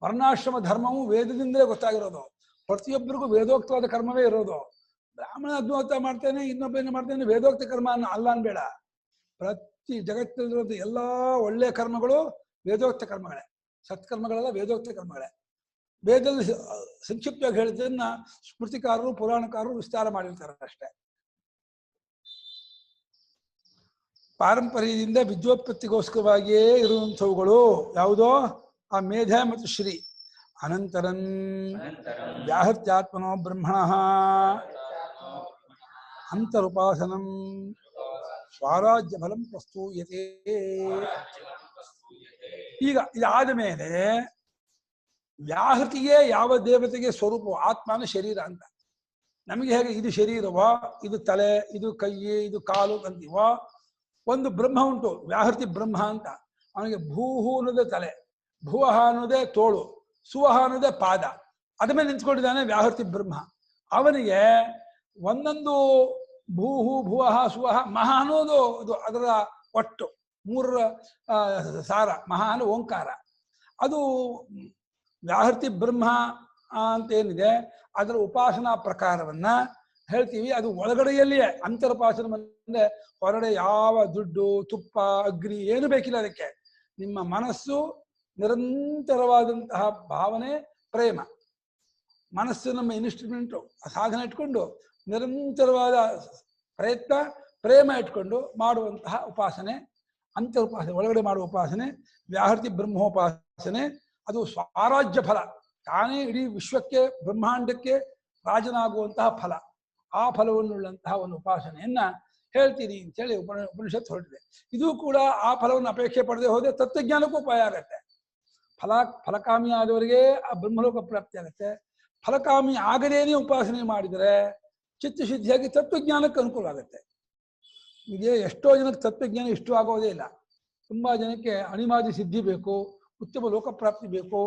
ವರ್ಣಾಶ್ರಮ ಧರ್ಮವು ವೇದದಿಂದಲೇ ಗೊತ್ತಾಗಿರೋದು. ಪ್ರತಿಯೊಬ್ಬರಿಗೂ ವೇದೋಕ್ತವಾದ ಕರ್ಮವೇ ಇರೋದು. ಬ್ರಾಹ್ಮಣ ಅಗ್ನಿಹೋತ್ರ ಮಾಡ್ತೇನೆ, ಇನ್ನೊಬ್ಬನ ಮಾಡ್ತೇನೆ, ವೇದೋಕ್ತ ಕರ್ಮ ಅಲ್ಲ ಅನ್ಬೇಡ. ಪ್ರತಿ ಜಗತ್ತಿನಲ್ಲಿರೋದು ಎಲ್ಲಾ ಒಳ್ಳೆಯ ಕರ್ಮಗಳು ವೇದೋಕ್ತ ಕರ್ಮಗಳೇ. ಸತ್ಕರ್ಮಗಳೆಲ್ಲ ವೇದೋಕ್ತ ಕರ್ಮಗಳೇ. ವೇದದಲ್ಲಿ ಸಂಕ್ಷಿಪ್ತವಾಗಿ ಹೇಳಿದ್ದನ್ನ ಸ್ಮೃತಿಕಾರರು ಪುರಾಣಕಾರರು ವಿಸ್ತಾರ ಮಾಡಿರ್ತಾರೆ ಅಷ್ಟೇ. ಪಾರಂಪರ್ಯದಿಂದ ವಿದ್ಯೋತ್ಪತ್ತಿಗೋಸ್ಕರವಾಗಿಯೇ ಇರುವಂಥವುಗಳು ಯಾವುದೋ ಆ ಮೇಧ ಮತ್ತು ಶ್ರೀ. ಅನಂತರಂ ವ್ಯಾಹತ್ಯಾತ್ಮನೋ ಬ್ರಹ್ಮಣಃ ಅಂತರುಪಾಸನಂ ಸ್ವರಾಜ್ಯ ಫಲಂ ಪ್ರಸ್ತೂಯತೆ. ಈಗ ಇದಾದ ಮೇಲೆ ವ್ಯಾಹೃತಿಯೇ ಯಾವ ದೇವತೆಗೆ ಸ್ವರೂಪ ಆತ್ಮನ ಶರೀರ ಅಂತ. ನಮಗೆ ಹೇಗೆ ಇದು ಶರೀರವೋ, ಇದು ತಲೆ, ಇದು ಕೈ, ಇದು ಕಾಲು ಅಂತೀವೋ, ಒಂದು ಬ್ರಹ್ಮ ಉಂಟು, ವ್ಯಾಹೃತಿ ಬ್ರಹ್ಮ ಅಂತ. ಅವನಿಗೆ ಭೂಹು ಅನ್ನೋದೇ ತಲೆ, ಭುವಹ ಅನ್ನೋದೇ ತೋಳು, ಸುವಹ ಅನ್ನೋದೇ ಪಾದ. ಅದ ಮೇಲೆ ನಿಂತ್ಕೊಂಡಿದ್ದಾನೆ ವ್ಯಾಹೃತಿ ಬ್ರಹ್ಮ. ಅವನಿಗೆ ಒಂದೊಂದು ಭೂಹು ಭುವಹ ಸುವಹ ಮಹಾ ಅನ್ನೋದು ಇದು ಅದರ ಒಟ್ಟು 3 ಸಾರ. ಮಹಾ ಅನ್ನೋ ಓಂಕಾರ. ಅದು ವ್ಯಾಹೃತಿ ಬ್ರಹ್ಮ ಅಂತೇನಿದೆ ಅದರ ಉಪಾಸನಾ ಪ್ರಕಾರವನ್ನ ಹೇಳ್ತೀವಿ. ಅದು ಒಳಗಡೆಯಲ್ಲಿಯೇ ಅಂತರ್ಪಾಸನ ಅಂದ್ರೆ ಹೊರಗಡೆ ಯಾವ ದುಡ್ಡು ತುಪ್ಪ ಅಗ್ನಿ ಏನು ಬೇಕಿಲ್ಲ ಅದಕ್ಕೆ. ನಿಮ್ಮ ಮನಸ್ಸು ನಿರಂತರವಾದಂತಹ ಭಾವನೆ ಪ್ರೇಮ. ಮನಸ್ಸು ನಮ್ಮ ಇನ್ಸ್ಟ್ರೂಮೆಂಟು, ಸಾಧನೆ ಇಟ್ಕೊಂಡು ನಿರಂತರವಾದ ಪ್ರಯತ್ನ ಪ್ರೇಮ ಇಟ್ಕೊಂಡು ಮಾಡುವಂತಹ ಉಪಾಸನೆ ಅಂತರುಪಾಸನೆ, ಒಳಗಡೆ ಮಾಡುವ ಉಪಾಸನೆ ವ್ಯಾಹೃತಿ ಬ್ರಹ್ಮೋಪಾಸನೆ. ಅದು ಸ್ವರಾಜ್ಯ ಫಲ, ತಾನೇ ಇಡೀ ವಿಶ್ವಕ್ಕೆ ಬ್ರಹ್ಮಾಂಡಕ್ಕೆ ರಾಜನಾಗುವಂತಹ ಫಲ. ಆ ಫಲವನ್ನುಳ್ಳಂತಹ ಒಂದು ಉಪಾಸನೆಯನ್ನ ಹೇಳ್ತೀನಿ ಅಂತೇಳಿ ಉಪನಿಷತ್ತು ಹೊರಟಿದೆ. ಇದು ಕೂಡ ಆ ಫಲವನ್ನು ಅಪೇಕ್ಷೆ ಪಡೆದೇ ಹೋದರೆ ತತ್ವಜ್ಞಾನಕ್ಕೂ ಉಪಾಯ ಆಗತ್ತೆ. ಫಲಕಾಮಿ ಆದವರಿಗೆ ಆ ಬ್ರಹ್ಮಲೋಕ ಪ್ರಾಪ್ತಿ ಆಗುತ್ತೆ. ಫಲಕಾಮಿ ಆಗದೇನೆ ಉಪಾಸನೆ ಮಾಡಿದರೆ ಚಿತ್ತಶುದ್ಧಿಯಾಗಿ ತತ್ವಜ್ಞಾನಕ್ಕೆ ಅನುಕೂಲ ಆಗುತ್ತೆ. ಹೀಗೆ ಎಷ್ಟೋ ಜನಕ್ಕೆ ತತ್ವಜ್ಞಾನ ಇಷ್ಟು ಆಗೋದೇ ಇಲ್ಲ. ತುಂಬಾ ಜನಕ್ಕೆ ಅಣಿಮಾದಿ ಸಿದ್ಧಿ ಬೇಕು, ಉತ್ತಮ ಲೋಕಪ್ರಾಪ್ತಿ ಬೇಕು,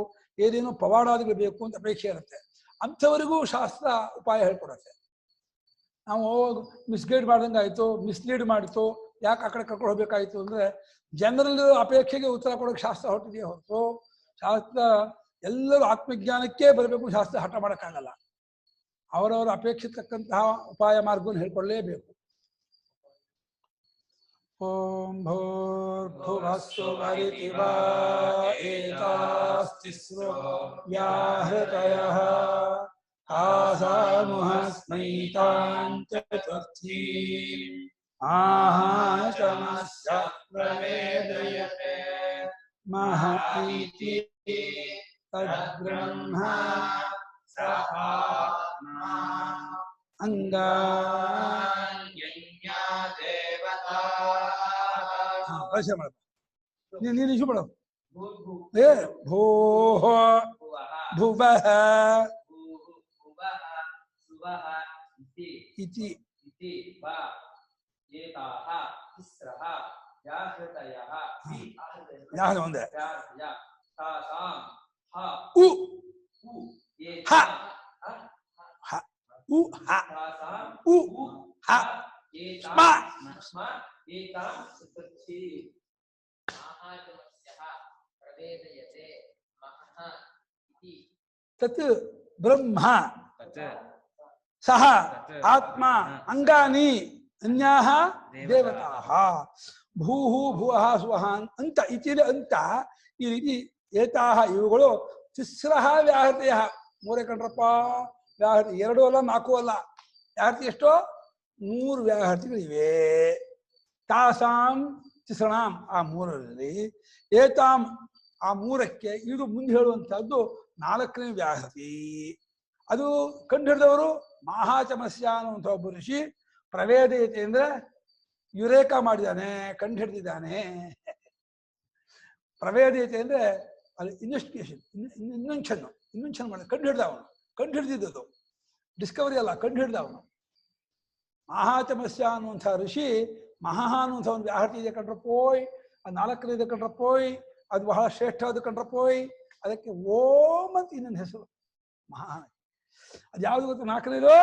ಏನೇನೋ ಪವಾಡಾದಿಗಳು ಬೇಕು ಅಂತ ಅಪೇಕ್ಷೆ ಇರುತ್ತೆ. ಅಂಥವರಿಗೂ ಶಾಸ್ತ್ರ ಉಪಾಯ ಹೇಳ್ಕೊಡುತ್ತೆ. ನಾವು ಮಿಸ್ಗೈಡ್ ಮಾಡ್ದಂಗೆ ಆಯಿತು, ಮಿಸ್ಲೀಡ್ ಮಾಡಿತು, ಯಾಕೆ ಆ ಕಡೆ ಕರ್ಕೊಂಡು ಹೋಗ್ಬೇಕಾಯ್ತು ಅಂದರೆ ಜನರಲ್ಲಿರೋ ಅಪೇಕ್ಷೆಗೆ ಉತ್ತರ ಕೊಡೋಕೆ ಶಾಸ್ತ್ರ ಹೊರಟಿದೆಯೇ ಹೊರತು ಶಾಸ್ತ್ರ ಎಲ್ಲರೂ ಆತ್ಮಜ್ಞಾನಕ್ಕೆ ಬರಬೇಕು ಶಾಸ್ತ್ರ ಹಠ ಮಾಡೋಕ್ಕಾಗಲ್ಲ. ಅವರವರ ಅಪೇಕ್ಷೆ ತಕ್ಕಂತಹ ಉಪಾಯ ಮಾರ್ಗವನ್ನು ಹೇಳ್ಕೊಳ್ಳೇಬೇಕು. ಓಂ ಭೂರ್ಭುವಸ್ಸುವರಿತಿ ವಾ ಏತಾಸ್ತಿಸ್ರೋ ವ್ಯಾಹೃತಯಃ ಆಸಾಮುಹಸ್ಮೈತಾನ್ ಚತುರ್ಥೀಂ ಆಹಾಚಮಸ್ಯ ಪ್ರವೇದಯತೆ ಮಹ ಇತಿ ತದ್ಬ್ರಹ್ಮ ಸಹಾತ್ಮಾ ಅಂಗಾನ್ಯನ್ಯ ದೇವತಾ. ನೀನು ಇಶು ಪಡೋ. ಏ ಭೂಃ ಭುವಃ ಇತಿ ಒಂದೇ ಉ ಹ ಉ ಹ ಉ ಹ ಸ್ಮ ತತ್ ಬ್ರಹ್ಮ ಸಹ ಆತ್ಮ ಅಂಗಾನಿ ಅನ್ಯಾಹ ದೇವತಾಃ. ಭೂಃ ಭುವಃ ಸುವಃ ಅಂತ ಇತಿದೆ ಅಂತ ಈ ರೀತಿ ಏತಾಹ ಇವುಗಳು ತಿಸ್ರಃ ವ್ಯಾಹೃತಯಃ. ಮೂರೇ ಕಂಡ್ರಪ್ಪ ವ್ಯಾಹೃತಿ, 2 ಅಲ್ಲ 4 ಅಲ್ಲ. ವ್ಯಾಹೃತಿ ಎಷ್ಟೋ 3 ವ್ಯಾಹೃತಿಗಳಿವೆ. ತಾಸಾಂ ತಿಸ್ರಣಾಂ ಆ 3ರಲ್ಲಿ ಏತಾಂ ಆ 3ಕ್ಕೆ ಇದು ಮುಂದೆ ಹೇಳುವಂತಹದ್ದು 4ನೇ ವ್ಯಾಹೃತಿ. ಅದು ಕಂಡುಹಿಡಿದವರು ಮಹಾಚಮಸ್ಯ ಅನ್ನುವಂಥ ಒಬ್ಬ ಋಷಿ. ಪ್ರವೇದಯತೆ ಅಂದ್ರೆ ಯುರೇಕ ಮಾಡಿದ್ದಾನೆ, ಕಂಡು ಹಿಡಿದಿದ್ದಾನೆ. ಪ್ರವೇದಯತೆ ಅಂದ್ರೆ ಅಲ್ಲಿ ಇನ್ವೆಸ್ಟಿಗೇಷನ್, ಇನ್ವೆನ್ಷನ್ ಮಾಡಿ ಕಂಡು ಹಿಡ್ದ ಅವನು. ಕಂಡು ಹಿಡಿದಿದ್ದದು ಡಿಸ್ಕವರಿ ಅಲ್ಲ, ಕಂಡು ಹಿಡ್ದ ಅವನು. ಮಹಾಚಮಸ್ಯ ಅನ್ನುವಂಥ ಋಷಿ ಮಹಾ ಅನ್ನುವಂಥ ಒಂದು ವ್ಯಾಹೃತಿ ಇದೆ ಕಂಡ್ರಪ್ಪೋಯ್. ಅದು 4ನೇ ಕಂಡ್ರಪ್ಪೋಯ್, ಅದು ಬಹಳ ಶ್ರೇಷ್ಠವಾದ ಕಂಡ್ರಪ್ಪೋಯ್. ಅದಕ್ಕೆ ಓಂ ಅಂತ ಇನ್ನೊಂದು ಹೆಸರು ಮಹಾ. ಅದು ಯಾವುದು ಗೊತ್ತು? 4ನೇದು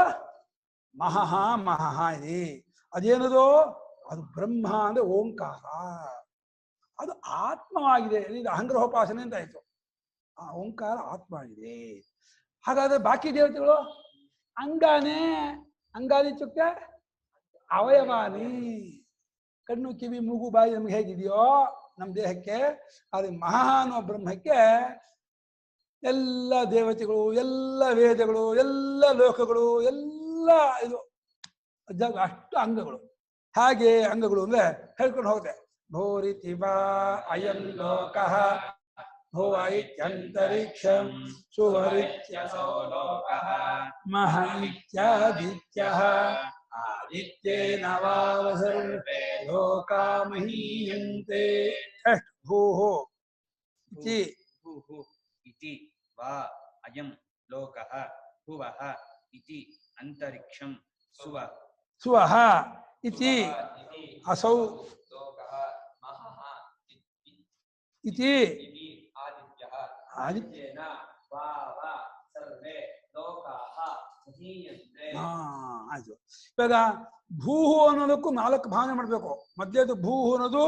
ಮಹಃ. ಮಹಃ ಇದೆ. ಅದೇನದು? ಅದು ಬ್ರಹ್ಮ ಅಂದ್ರೆ ಓಂಕಾರ. ಅದು ಆತ್ಮವಾಗಿದೆ. ಇದು ಅಹಂಗ್ರಹೋಪಾಸನೆ ಅಂತ ಆಯ್ತು. ಆ ಓಂಕಾರ ಆತ್ಮ ಆಗಿದೆ. ಹಾಗಾದ್ರೆ ಬಾಕಿ ದೇವತೆಗಳು ಅಂಗಾನೇ. ಅಂಗಾನಿ ಚುಕ್ಕ ಅವಯವಾನಿ. ಕಣ್ಣು ಕಿವಿ ಮೂಗು ಬಾಯಿ ನಮ್ಗೆ ಹೇಗಿದೆಯೋ ನಮ್ಮ ದೇಹಕ್ಕೆ, ಅದು ಮಹಾ ಅನ್ನೋ ಬ್ರಹ್ಮಕ್ಕೆ ಎಲ್ಲ ದೇವತೆಗಳು, ಎಲ್ಲ ವೇದಗಳು, ಎಲ್ಲ ಲೋಕಗಳು, ಎಲ್ಲ ಇದು ಅಷ್ಟು ಅಂಗಗಳು. ಹಾಗೆ ಅಂಗಗಳು ಅಂದ್ರೆ ಹೇಳ್ಕೊಂಡು ಹೋಗುತ್ತೆ. ಭೂರಿತಿ ವಾ ಅಯಂ ಲೋಕಃ ಭುವ ಇತ್ಯಂತರಿಕ್ಷಂ ಸುವರಿತ್ಯಸೋ ಲೋಕಃ ಮಹ ಇತ್ಯಾದಿತ್ಯಃ ಆದಿತ್ಯೇನ ವಾವ ಸರ್ವೇ ಲೋಕಾ ಮಹೀಯಂತೆ. ಭೂಃ ಇತಿ ಇತಿ ವಾ ಅಯಂ ಲೋಕಃ ಭುವಃ ಇತಿ ಅಂತರಿಕ್ಷಂ ಸುವಃ ಇತಿ ಅಸೌ ಇತಿ ಆದಿತ್ಯೇನ ವಾವ ಸರ್ವೇ ಲೋಕಾಃ ಮಹೀಯಂತೆ. ಆಯ್ತು. ಇವಾಗ ಭೂಹು ಅನ್ನೋದಕ್ಕೂ 4 ಭಾವನೆ ಮಾಡಬೇಕು. ಮೊದಲೇದು ಭೂಹು ಅನ್ನೋದು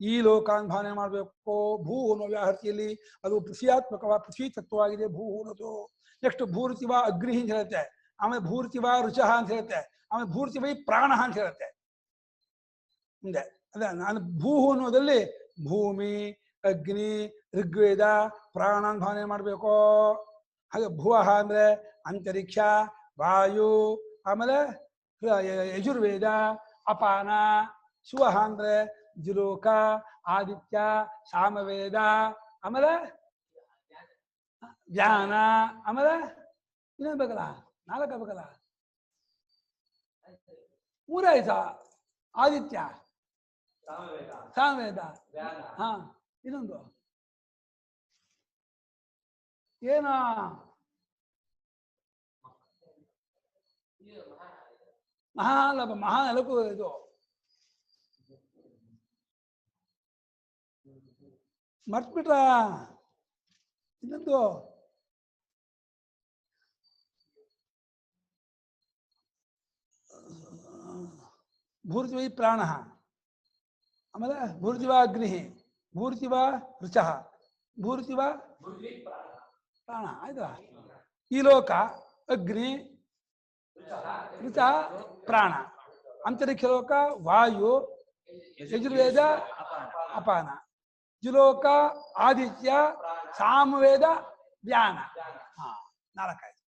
ಈ ಲೋಕಾನ್ ಭಾವನೆ ಮಾಡಬೇಕು. ಭೂಹು ಅನ್ನೋ ವ್ಯಾಹೃತಿಯಲ್ಲಿ ಅದು ಪೃಥ್ವಿಯಾತ್ಮಕವ, ಪೃಥ್ವಿ ತತ್ವವಾಗಿದೆ ಭೂಹು ಅನ್ನೋದು. ನೆಕ್ಸ್ಟ್ ಭೂರಿತಿವ ಅಗ್ನಿ ಅಂತ ಹೇಳುತ್ತೆ. ಆಮೇಲೆ ಭೂರ್ತಿವ ರುಚಃ ಅಂತ ಹೇಳುತ್ತೆ, ಆಮೇಲೆ ಭೂರ್ತಿವೈ ಪ್ರಾಣ ಅಂತ ಹೇಳುತ್ತೆ ಮುಂದೆ. ಅದ ನಾನು ಭೂಹು ಅನ್ನೋದಲ್ಲಿ ಭೂಮಿ, ಅಗ್ನಿ, ಋಗ್ವೇದ, ಪ್ರಾಣ ಅಂತ ಭಾವನೆ ಮಾಡಬೇಕು. ಹಾಗೆ ಭುವಃ ಅಂದ್ರೆ ಅಂತರಿಕ್ಷ, ವಾಯು, ಆಮೇಲೆ ಯಜುರ್ವೇದ, ಅಪಾನ. ಸುವಹ ಅಂದ್ರೆ ಜುಲೋಕ, ಆದಿತ್ಯ, ಸಾಮವೇದ, ಆಮೇಲೆ ಜ್ಞಾನ, ಆಮೇಲೆ ಇನ್ನೇನ್ ಬೇಕಲ್ಲ, 4 ಬೇಕಲ್ಲ, 3 ಆಯ್ತಾ? ಆದಿತ್ಯ, ಸಾಮವೇದ, ಹಾ, ಇನ್ನೊಂದು ಏನ ಮಹಾನಲಕು ಇದು ಮರ್ತ್ಬಿಟ್ರ. ಇನ್ನೊಂದು ಭೂರ್ತಿವೈ ಪ್ರಾಣ, ಆಮೇಲೆ ಭೂರ್ತಿವ ಅಗ್ನಿ, ಭೂರ್ತಿವ ರುಚಃ, ಭೂರ್ತಿವ ಪ್ರಾಣ ಆಯ್ತಾ? ಈ ಲೋಕ ಅಗ್ನಿ, ರುಚ, ಪ್ರಾಣ. ಅಂತರಿಕ್ಷ ಲೋಕ ವಾಯು, ಯಜುರ್ವೇದ ಅಪಾನ, ಜುಲೋಕ ಆದಿತ್ಯ, ಸಾಮವೇದ, ಜ್ಞಾನ. 4 ಆಯ್ತು.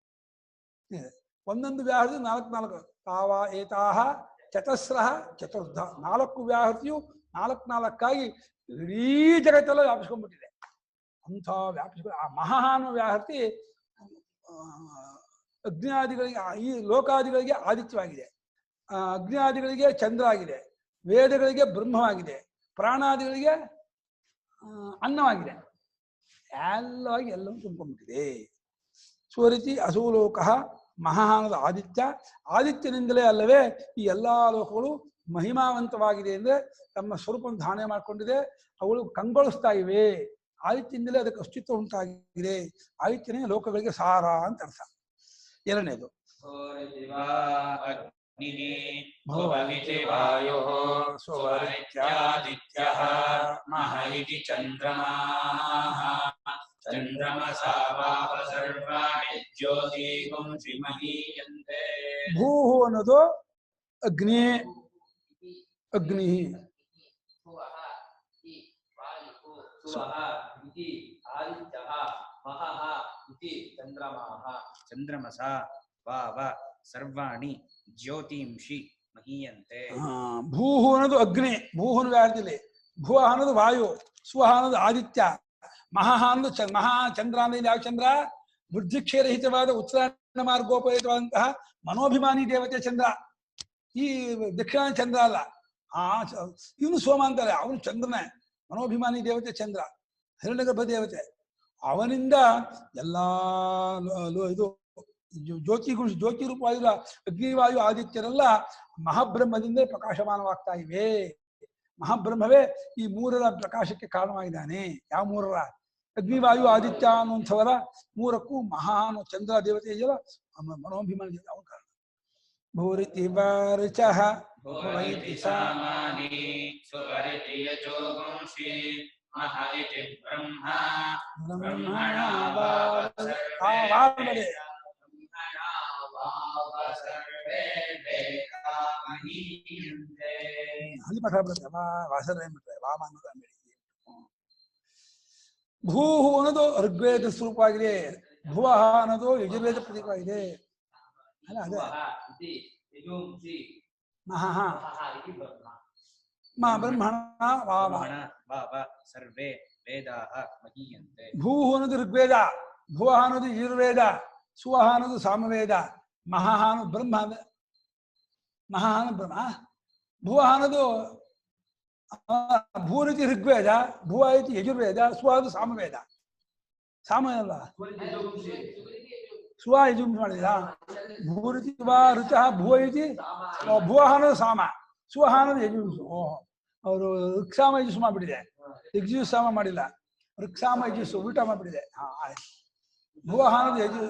ಒಂದೊಂದು ವ್ಯಾಹೃತಿ 4 ತಾವ ಏತಾಹ ಚತಸ್ರಃ ಚತುರ್ಧ. 4 ವ್ಯಾಹೃತಿಯು 4 ಇಡೀ ಜಗತ್ತೆಲ್ಲ ವ್ಯಾಪಿಸ್ಕೊಂಡ್ಬಿಟ್ಟಿದೆ. ಅಂಥ ವ್ಯಾಪಿಸ್ಕೊಂಡು ಆ ಮಹಾನು ವ್ಯಾಹೃತಿ ಅಗ್ನಿಯಾದಿಗಳಿಗೆ, ಈ ಲೋಕಾದಿಗಳಿಗೆ ಆದಿತ್ಯವಾಗಿದೆ, ಅಗ್ನಿಯಾದಿಗಳಿಗೆ ಚಂದ್ರ ಆಗಿದೆ, ವೇದಗಳಿಗೆ ಬ್ರಹ್ಮವಾಗಿದೆ, ಪ್ರಾಣಾದಿಗಳಿಗೆ ಅನ್ನವಾಗಿದೆ. ಎಲ್ಲವಾಗಿ ಎಲ್ಲವೂ ತುಂಬಿಕೊಂಡಿದೆ. ಸ್ವರಿತಿ ಅಸೂಲೋಕ ಮಹಾನದ ಆದಿತ್ಯ, ಆದಿತ್ಯನಿಂದಲೇ ಅಲ್ಲವೇ ಈ ಎಲ್ಲಾ ಲೋಕಗಳು ಮಹಿಮಾವಂತವಾಗಿದೆ ಅಂದ್ರೆ ತಮ್ಮ ಸ್ವರೂಪವನ್ನು ಧಾರಣೆ ಮಾಡಿಕೊಂಡಿದೆ, ಅವುಗಳು ಕಂಗೊಳಿಸ್ತಾ ಇವೆ. ಆದಿತ್ಯದಿಂದಲೇ ಅದಕ್ಕೆ ಅಸ್ತಿತ್ವ ಉಂಟಾಗಿದೆ. ಆದಿತ್ಯನೇ ಲೋಕಗಳಿಗೆ ಸಾರ ಅಂತ ಅರ್ಥ. ಎರಡನೇದು ಭೂಹು ಅನ್ನೋದು ಅಗ್ನಿ, ಅಗ್ನಿ ಚಂದ್ರಮಸ ವಾವ ಸರ್ವಾಣಿ ಜ್ಯೋತಿಂಷಿ ಮಹೀಯಂತೆ. ಭೂಹು ಅನ್ನೋದು ಅಗ್ನಿ, ಭೂಹುನ ವ್ಯಾಹೃತಿಲಿ. ಭುವ ಅನ್ನೋದು ವಾಯು, ಸ್ವಹ ಅನ್ನೋದು ಆದಿತ್ಯ, ಮಹಾ ಅನ್ನೋದು ಮಹಾ ಚಂದ್ರ ಅಂದ್ರೆ ಯಾವ ಚಂದ್ರ? ಬುದ್ಧಿಕ್ಷೇರಹಿತವಾದ ಉತ್ತರಾಯಣ ಮಾರ್ಗೋಪಯುತವಾದಂತಹ ಮನೋಭಿಮಾನಿ ದೇವತೆ ಚಂದ್ರ. ಈ ದಕ್ಷಿಣ ಚಂದ್ರ ಅಲ್ಲ. ಇವನು ಸೋಮ ಅಂತಾರೆ, ಅವನು ಚಂದ್ರನೇ. ಮನೋಭಿಮಾನಿ ದೇವತೆ ಚಂದ್ರ, ಹಿರಣ್ಯಗರ್ಭ ದೇವತೆ. ಅವನಿಂದ ಎಲ್ಲಾ ಇದು ಜ್ಯೋತಿ ರೂಪವಾಗಿರುವ ಅಗ್ನಿವಾಯು ಆದಿತ್ಯರೆಲ್ಲ ಮಹಾಬ್ರಹ್ಮದಿಂದ ಪ್ರಕಾಶಮಾನವಾಗ್ತಾ ಇವೆ. ಮಹಾಬ್ರಹ್ಮವೇ ಈ 3ರ ಪ್ರಕಾಶಕ್ಕೆ ಕಾರಣವಾಗಿದ್ದಾನೆ. ಯಾವ 3ರ? ಅಗ್ನಿವಾಯು ಆದಿತ್ಯ ಅನ್ನುವಂಥವರ 3ಕ್ಕೂ ಮಹಾನು ಚಂದ್ರ ದೇವತೆ ಇದೆಯಲ್ಲ, ಮನೋಭಿಮಾನಿ ದೇವತೆ ಅವನ ಕಾರಣ. ಭೂರಿತಿ ರುಚಃ ಭೂಹು ಅನ್ನೋದು ಋಗ್ವೇದ ಸ್ವರೂಪವಾಗಿದೆ, ಭುವಃ ಅನ್ನೋದು ಯಜುರ್ವೇದ ಪ್ರತೀಕವಾಗಿದೆ. ಅಲ್ಲ ಅದೇ ಬ್ರಹ್ಮಣ ಸರ್ವೇ ವೇದಾಃ ಮಹೀಯಂತೆ. ಭೂಹು ಅನ್ನೋದು ಋಗ್ವೇದ, ಭುವಃ ಅನ್ನೋದು ಯಜುರ್ವೇದ, ಸುವಹ ಅನ್ನೋದು ಸಾಮವೇದ, ಮಹಾ ಅನ್ನೋದು ಬ್ರಹ್ಮ, ಮಹಾ ಬ್ರಹ್ಮ. ಭುವಃ ಅನ್ನೋದು ಭೂರಿತಿ ಋಗ್ವೇದ, ಭುವ ಐತಿ ಯಜುರ್ವೇದ, ಸ್ವ ಅದು ಸಾಮವೇದ. ಸಾಮ ಅಲ್ಲ, ಸ್ವ ಯಜು ಮಾಡಿದ. ಭೂರಿತಿ ವಾ ರುಚಃ ಭುವ ಐತಿ, ಭುವಃ ಅನ್ನೋದು ಸಾಮ, ಸ್ವಹ ಅನ್ನೋದು ಯಜುಸು. ಅವರು ಋಕ್ಸಾಮ ಯಜುಸು ಮಾಡ್ಬಿಟ್ಟಿದೆ, ಯಜ್ಜು ಸಾಮ ಮಾಡಿಲ್ಲ, ಋಕ್ಸಾಮ ಯಜುಸು ಉಲ್ಟಾ ಮಾಡ್ಬಿಟ್ಟಿದೆ. ಆಯ್ತು. ಭುವಃ ಅನ್ನೋದು ಯಜು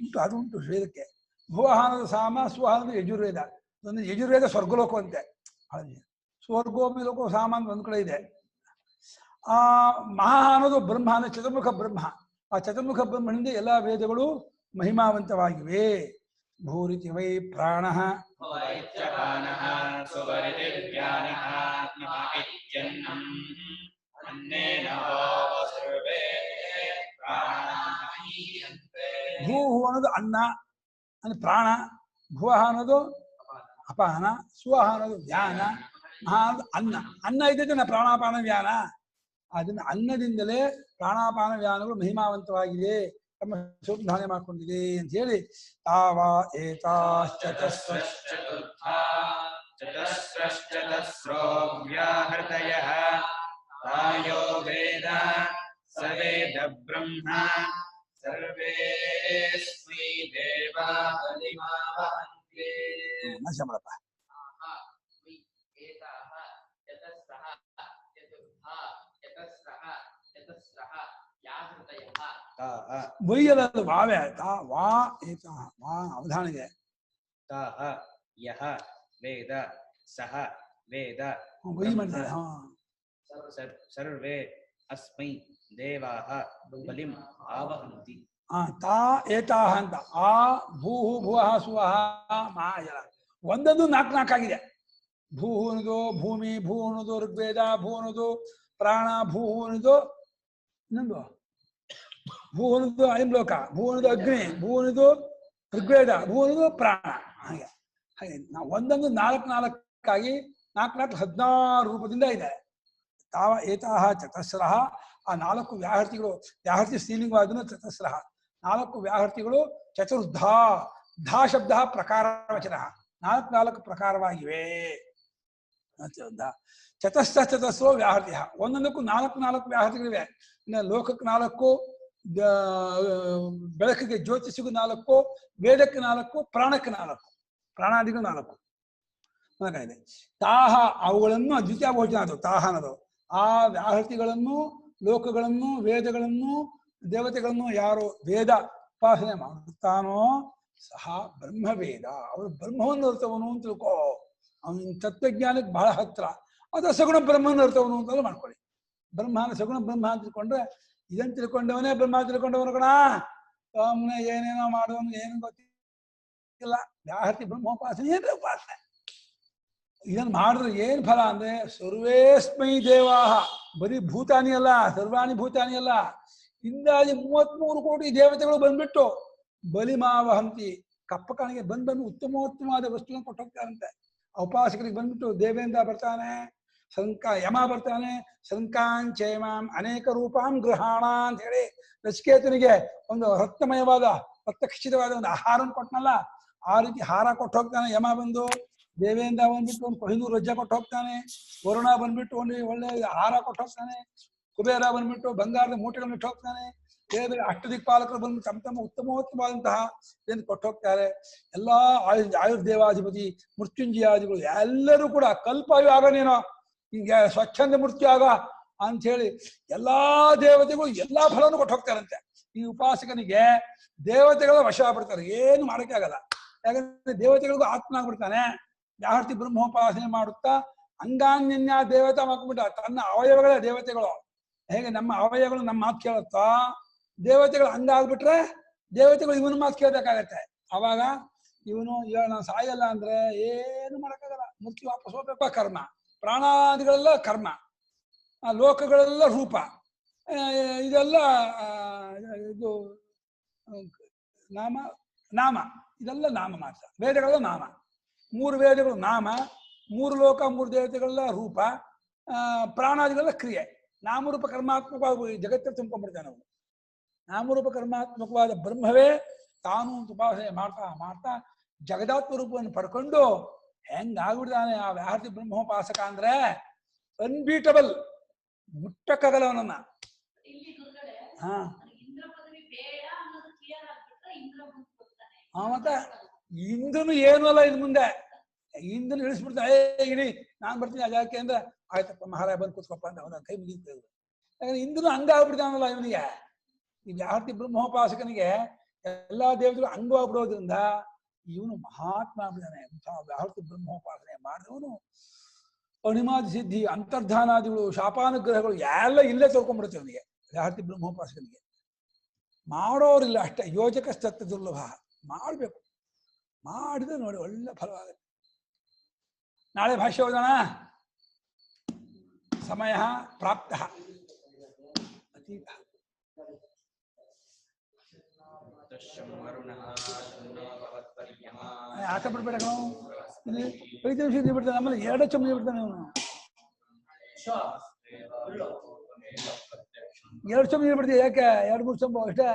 ಉಂಟು, ಅದು ಉಂಟು ವೇದಕ್ಕೆ. ಭುವಃ ಅನ್ನೋದು ಸಾಮ, ಸ್ವಹ ಅನ್ನೋದು ಯಜುರ್ವೇದ. ಒಂದು ಯಜುರ್ವೇದ ಸ್ವರ್ಗಲೋಕ ಅಂತೆ. ಸ್ವರ್ಗೋಪಿ ಲೋಕ ಸಾಮ ಅಂತ ಒಂದ್ ಕಡೆ ಇದೆ. ಮಹಾ ಅನ್ನೋದು ಬ್ರಹ್ಮ, ಅಂದ್ರೆ ಚತುರ್ಮುಖ ಬ್ರಹ್ಮ. ಆ ಚತುರ್ಮುಖ ಬ್ರಹ್ಮನಿಂದ ಎಲ್ಲಾ ವೇದಗಳು ಮಹಿಮಾವಂತವಾಗಿವೆ. ಭೂರಿತಿ ವೈ ಪ್ರಾಣ ವೈಚ್ಯಪಾನಃ ಸುವರಿತಿರ್ವ್ಯಾನಃ ನಮಃ ಇತ್ಯನ್ನಂ ಅನ್ನೇನ ಭಾವ ಸರ್ವೇ ಪ್ರಾಣಾಃ ಮಹೀಯಂತೆ. ಭೂ ಅನ್ನೋದು ಅನ್ನ ಅಂದ್ರೆ ಪ್ರಾಣ, ಭುವಃ ಅನ್ನೋದು ಅಪಾನ, ಸುವಃ ಅನ್ನೋದು ವ್ಯಾನ, ಮಹಾ ಅನ್ನೋದು ಅನ್ನ. ಅನ್ನ ಇದ್ದಕ್ಕೆ ಪ್ರಾಣಾಪಾನ ವ್ಯಾನ. ಅದನ್ನ ಅನ್ನದಿಂದಲೇ ಪ್ರಾಣಾಪಾನ ವ್ಯಾನಗಳು ಮಹಿಮಾವಂತವಾಗಿದೆ, ತಮ್ಮ ಧಾರಣೆ ಮಾಡ್ಕೊಂಡಿದೆ ಅಂತ ಹೇಳಿ ತಾವ ಚತುರ್ಥ ಚತಸ್ರಶ್ಚತಸ್ರೋ ವ್ಯಾಹೃತಯಃ ತಾಯೋ ವೇದ ಸ ವೇದ ಬ್ರಹ್ಮ ಸರ್ವೇಸ್ಮೈ ದೇವಾ ಬಲಿಮಾವಹಂತೆ. ಶಮಳಪ್ಪ. ಬೈಯಲ್ಲ ವಾವೆ ತಾ ವಾ ಏತ ವಾ ಅವಧಾನಿದೆ. ತಾಹ ಯಹ ವೇದ ಸಹ ವೇದ ಬೈ ಮಾಡ್ತಾರೆ. ಹಾ ಸರ್ವೇ ಅಸ್ಮೈ ದೇವಾಃ ಬಲಿಂ ಆವಹಂತಿ. ತಾ ಏತಾಹ ಅಂತ ಆ ಭೂಹು ಭುವಃ ಸುವಃ ಮಹಾಜಲ ಒಂದೊಂದು ನಾಲ್ಕು ನಾಲ್ಕಾಗಿದೆ. ಭೂ ಅನ್ನೋದು ಭೂಮಿ, ಭೂ ಅನ್ನೋದು ಋಗ್ವೇದ, ಭೂ ಅನ್ನೋದು ಪ್ರಾಣ, ಭೂ ಅನ್ನೋದು ಇನ್ನೊಂದು ಭೂ ಅನ್ನೋದು ಐಮ್ಲೋಕ, ಭೂ ಅನ್ನೋದು ಅಗ್ನಿ, ಭೂ ಅನ್ನೋದು ಋಗ್ವೇದ, ಭೂ ಅನ್ನೋದು ಪ್ರಾಣ. ಹಾಗೆ ಹಾಗೆ ನಾವು ಒಂದೊಂದು ನಾಲ್ಕು ನಾಲ್ಕಾಗಿ ನಾಲ್ಕು 16 ರೂಪದಿಂದ ಇದೆ. ತಾವ ಏತಾಹ ಚತಸ್ರಃ. ಆ 4 ವ್ಯಾಹೃತಿಗಳು, ವ್ಯಾಹೃತಿ ಸ್ತ್ರೀಲಿಂಗವಾದನು ಚತಸ್ರಃ. 4 ವ್ಯಾಹೃತಿಗಳು ಚತುರ್ಧ. ಧಾ ಶಬ್ದ ಪ್ರಕಾರ ವಚನ, 4 ಪ್ರಕಾರವಾಗಿವೆ. ಚತಸ್ರೋ ವ್ಯಾಹೃತಿ. ಒಂದೊಂದಕ್ಕೂ 4 ವ್ಯಾಹೃತಿಗಳಿವೆ. ಇನ್ನು ಲೋಕಕ್ಕೆ 4, ಬೆಳಕಿಗೆ ಜ್ಯೋತಿಷಿಗೂ 4, ವೇದಕ್ಕೆ 4, ಪ್ರಾಣಕ್ಕೆ 4, ಪ್ರಾಣಾದಿಗಳು 4 ಇದೆ. ತಾಹ ಅವುಗಳನ್ನು ದ್ವಿತೀಯ ಬಹುವಚನ ಅದು ತಾಹ ಅನ್ನೋದು. ಆ ವ್ಯಾಹೃತಿಗಳನ್ನು, ಲೋಕಗಳನ್ನು, ವೇದಗಳನ್ನು, ದೇವತೆಗಳನ್ನು ಯಾರು ವೇದ ಉಪಾಸನೆ ಮಾಡುತ್ತಾನೋ ಸಹ ಬ್ರಹ್ಮವೇದ, ಅವಳು ಬ್ರಹ್ಮವನ್ನು ಅರ್ಥವನು ಅಂತ ತಿಳ್ಕೋ. ಅವನ ತತ್ವಜ್ಞಾನಕ್ಕೆ ಬಹಳ ಹತ್ರ. ಅಥವಾ ಸಗುಣ ಬ್ರಹ್ಮನ ಅರ್ಥವನು ಅಂತಲೂ ಮಾಡ್ಕೊಳ್ಳಿ. ಬ್ರಹ್ಮನ ಸಗುಣ ಬ್ರಹ್ಮ ಅಂತ ತಿಳ್ಕೊಂಡ್ರೆ ಇದನ್ನು ತಿಳ್ಕೊಂಡವನೇ ಬ್ರಹ್ಮ ತಿಳ್ಕೊಂಡವನು ಕಣ. ಅವನ ಏನೇನೋ ಮಾಡೋನು ಏನು ಗೊತ್ತಿಲ್ಲ. ವ್ಯಾಹೃತಿ ಬ್ರಹ್ಮೋಪಾಸನೆ ಏನ್ರ ಉಪಾಸನೆ. ಇದನ್ನು ಮಾಡಿದ್ರೆ ಏನ್ ಫಲ ಅಂದ್ರೆ ಸರ್ವೇಸ್ಮೈ ದೇವಾಹ, ಬರೀ ಭೂತಾನಿ ಅಲ್ಲ, ಸರ್ವಾಣಿ ಭೂತಾನಿ ಅಲ್ಲ, ಇಂದಾಗಿ 33 ಕೋಟಿ ದೇವತೆಗಳು ಬಂದ್ಬಿಟ್ಟು ಬಲಿಮಾವಹಂತಿ, ಕಪ್ಪ ಕಾಣಿಗೆ ಬಂದು ಉತ್ತಮೋತ್ತಮವಾದ ವಸ್ತುಗಳನ್ನು ಕೊಟ್ಟು ಹೋಗ್ತಾರಂತೆ. ಉಪಾಸಕರಿಗೆ ಬಂದ್ಬಿಟ್ಟು ದೇವೇಂದ್ರ ಬರ್ತಾನೆ, ಯಮ ಬರ್ತಾನೆ, ಸಂಕಾಂಚೇಮಾಂ ಅನೇಕ ರೂಪಾಂ ಗೃಹಾಣ ಅಂತ ಹೇಳಿ ನಚಿಕೇತನಿಗೆ ಒಂದು ರತ್ನಮಯವಾದ ರಕ್ತಖಚಿತವಾದ ಒಂದು ಆಹಾರ ಕೊಟ್ಟನಲ್ಲ, ಆ ರೀತಿ ಹಾರ ಕೊಟ್ಟು ಹೋಗ್ತಾನೆ ಯಮ ಬಂದು. ದೇವೇಂದ್ರ ಬಂದ್ಬಿಟ್ಟು ಒಂದು 500 ವಜ್ರ ಕೊಟ್ಟು ಹೋಗ್ತಾನೆ. ವರುಣ ಬಂದ್ಬಿಟ್ಟು ಒಂದು ಒಳ್ಳೆ ಆಹಾರ ಕೊಟ್ಟು ಹೋಗ್ತಾನೆ. ಕುಬೇರ ಬಂದ್ಬಿಟ್ಟು ಬಂಗಾರದ ಮೂಟೆಗಳನ್ನು ಇಟ್ಟು ಹೋಗ್ತಾನೆ. ಬೇರೆ ಬೇರೆ ಅಷ್ಟದಿಕ್ಪಾಲಕರು ಬಂದು ತಮ್ಮ ಉತ್ತಮೋತ್ತಮವಾದಂತಹ ಏನು ಕೊಟ್ಟು ಹೋಗ್ತಾರೆ. ಎಲ್ಲಾ ಆಯುರ್ದೇವಾಧಿಪತಿ, ಮೃತ್ಯುಂಜಯಾದಿಗಳು ಎಲ್ಲರೂ ಕೂಡ ಕಲ್ಪಾಯು ಆಗ ನೀನು ಹಿಂಗೆ ಸ್ವಚ್ಛಂದ ಮೃತ್ಯು ಆಗ ಅಂತ ಹೇಳಿ ಎಲ್ಲಾ ದೇವತೆಗಳು ಎಲ್ಲಾ ಫಲವನ್ನು ಕೊಟ್ಟು ಹೋಗ್ತಾರಂತೆ. ಈ ಉಪಾಸಕನಿಗೆ ದೇವತೆಗಳ ವಶ ಆಗ್ಬಿಡ್ತಾರೆ, ಏನು ಮಾಡಕ್ಕೆ ಆಗಲ್ಲ. ಯಾಕಂದ್ರೆ ದೇವತೆಗಳಿಗೂ ಆತ್ಮ ಆಗ್ಬಿಡ್ತಾನೆ. ವ್ಯಾಹೃತಿ ಬ್ರಹ್ಮೋಪಾಸನೆ ಮಾಡುತ್ತಾ ಅಂಗಾನ್ಯನ್ಯ ದೇವತಾ ಮಾಡ್ಕೊಂಡ್ಬಿಟ್ಟ. ತನ್ನ ಅವಯವಗಳೇ ದೇವತೆಗಳು. ಹೇಗೆ ನಮ್ಮ ಅವಯವಗಳು ನಮ್ಮ ಮಾತು ಕೇಳುತ್ತಾ, ದೇವತೆಗಳು ಅಂಗ ಆಗ್ಬಿಟ್ರೆ ದೇವತೆಗಳು ಇವನು ಮಾತು ಕೇಳಬೇಕಾಗತ್ತೆ. ಅವಾಗ ಇವನು ನಾನು ಸಾಯಲ್ಲ ಅಂದ್ರೆ ಏನು ಮಾಡಕ್ಕಾಗಲ್ಲ. ಮೃತ್ಯು ವಾಪಸ್ ಹೋಗ್ಬೇಕು. ಕರ್ಮ, ಪ್ರಾಣಾದಿಗಳೆಲ್ಲ ಕರ್ಮ, ಲೋಕಗಳೆಲ್ಲ ರೂಪ, ಇದೆಲ್ಲ ಇದು ನಾಮ ಇದೆಲ್ಲ ನಾಮ ಮಾತ್ರ. ವೇದಗಳೆಲ್ಲ ನಾಮ, 3 ವೇದಗಳು ನಾಮ, 3 ಲೋಕ 3 ದೇವತೆಗಳೆಲ್ಲ ರೂಪ, ಪ್ರಾಣಾದಿಗಳೆಲ್ಲ ಕ್ರಿಯೆ. ನಾಮರೂಪ ಕರ್ಮಾತ್ಮಕವಾಗಿ ಜಗತ್ತಲ್ಲಿ ತುಂಬ್ಕೊಂಡ್ಬಿಡ್ತಾನೆ ನಾವು. ನಾಮರೂಪ ಕರ್ಮಾತ್ಮಕವಾದ ಬ್ರಹ್ಮವೇ ತಾನು ಉಪಾಸನೆ ಮಾಡ್ತಾ ಮಾಡ್ತಾ ಜಗದಾತ್ಮ ರೂಪವನ್ನು ಪಡ್ಕೊಂಡು ಹೆಂಗಾಗ್ಬಿಡ್ತಾನೆ ಆ ವ್ಯಾಹೃತಿ ಬ್ರಹ್ಮೋಪಾಸಕ ಅಂದ್ರೆ ಅನ್ಬೀಟಬಲ್. ಮುಟ್ಟಕ್ಕಾಗಲ್ಲ ಅವನನ್ನ. ಇಲ್ಲಿ ಗುರುಗಳೇ ಹಾ ಇಂದ್ರ ಪದವಿ ಬೇಡ ಅನ್ನೋದು ಕ್ಲಿಯರ್ ಆಗ್ಬಿಟ್ರೆ ಇಂದ್ರ ಮುಂದೆ ಕೊಡ್ತಾನೆ. ಮತ್ತೆ ಇಂದ್ರನು ಏನು ಅಲ್ಲ ಇನ್ ಮುಂದೆ. ಇಂದ್ರನು ಇಳಿಸ್ಬಿಡ್ತಾನೆ, ಇಡಿ ನಾನ್ ಬರ್ತೀನಿ ಆ ಜಾಗಕ್ಕೆ ಅಂದ್ರೆ ಆಯ್ತಪ್ಪ ಮಹಾರಾಯ ಬಂದು ಕೂತ್ಕೊಪ್ಪ ಅಂತ ಅವನ ಕೈ ಮುಗಿತ. ಯಾಕಂದ್ರೆ ಇಂದ್ರನು ಅಂಗ ಆಗ್ಬಿಡ್ತಾನಲ್ಲ ಇವನಿಗೆ. ಈ ವ್ಯಾಹೃತಿ ಬ್ರಹ್ಮೋಪಾಸಕನಿಗೆ ಎಲ್ಲಾ ದೇವತೆಗಳು ಅಂಗವಾಗ್ಬಿಡೋದ್ರಿಂದ ಇವನು ಮಹಾತ್ಮ ಆಗ್ಬಿದ್ದಾನೆ. ವ್ಯಾಹೃತಿ ಬ್ರಹ್ಮೋಪಾಸನೆ ಮಾಡಿದವನು ಅಣಿಮಾದಿ ಸಿದ್ಧಿ, ಅಂತರ್ಧಾನಾದಿಗಳು, ಶಾಪಾನುಗ್ರಹಗಳು ಎಲ್ಲ ಇಲ್ಲೇ ತೊಳ್ಕೊಂಡ್ಬಿಡುತ್ತೆ ಅವನಿಗೆ ವ್ಯಾಹೃತಿ ಬ್ರಹ್ಮೋಪಾಸಕನಿಗೆ. ಮಾಡೋರಿಲ್ಲ ಅಷ್ಟೇ. ಯೋಜಕ ಸತ್ಯ ದುರ್ಲಭ. ಮಾಡಬೇಕು, ಮಾಡಿದ್ರೆ ನೋಡಿ ಒಳ್ಳೆ ಫಲವಾಗುತ್ತೆ. ನಾಳೆ ಭಾಷ್ಯ ಓದೋಣ. ಸಮಯ ಪ್ರಾಪ್ತ. ಅತೀತ ಆಟ ಬಿಡ್ಬೇಡ ನಾವು. ಐದು ನಿಮಿಷ ಬಿಡ್ತಾನೆ, ಆಮೇಲೆ 2 ಚಮಚ ಬಿಡ್ತಾನೆ ಅವನು. 2 ಚಮಚ ಬಿಡ್ತೀವಿ ಯಾಕೆ? 2-3 ಚಮಚ ಅಷ್ಟೇ.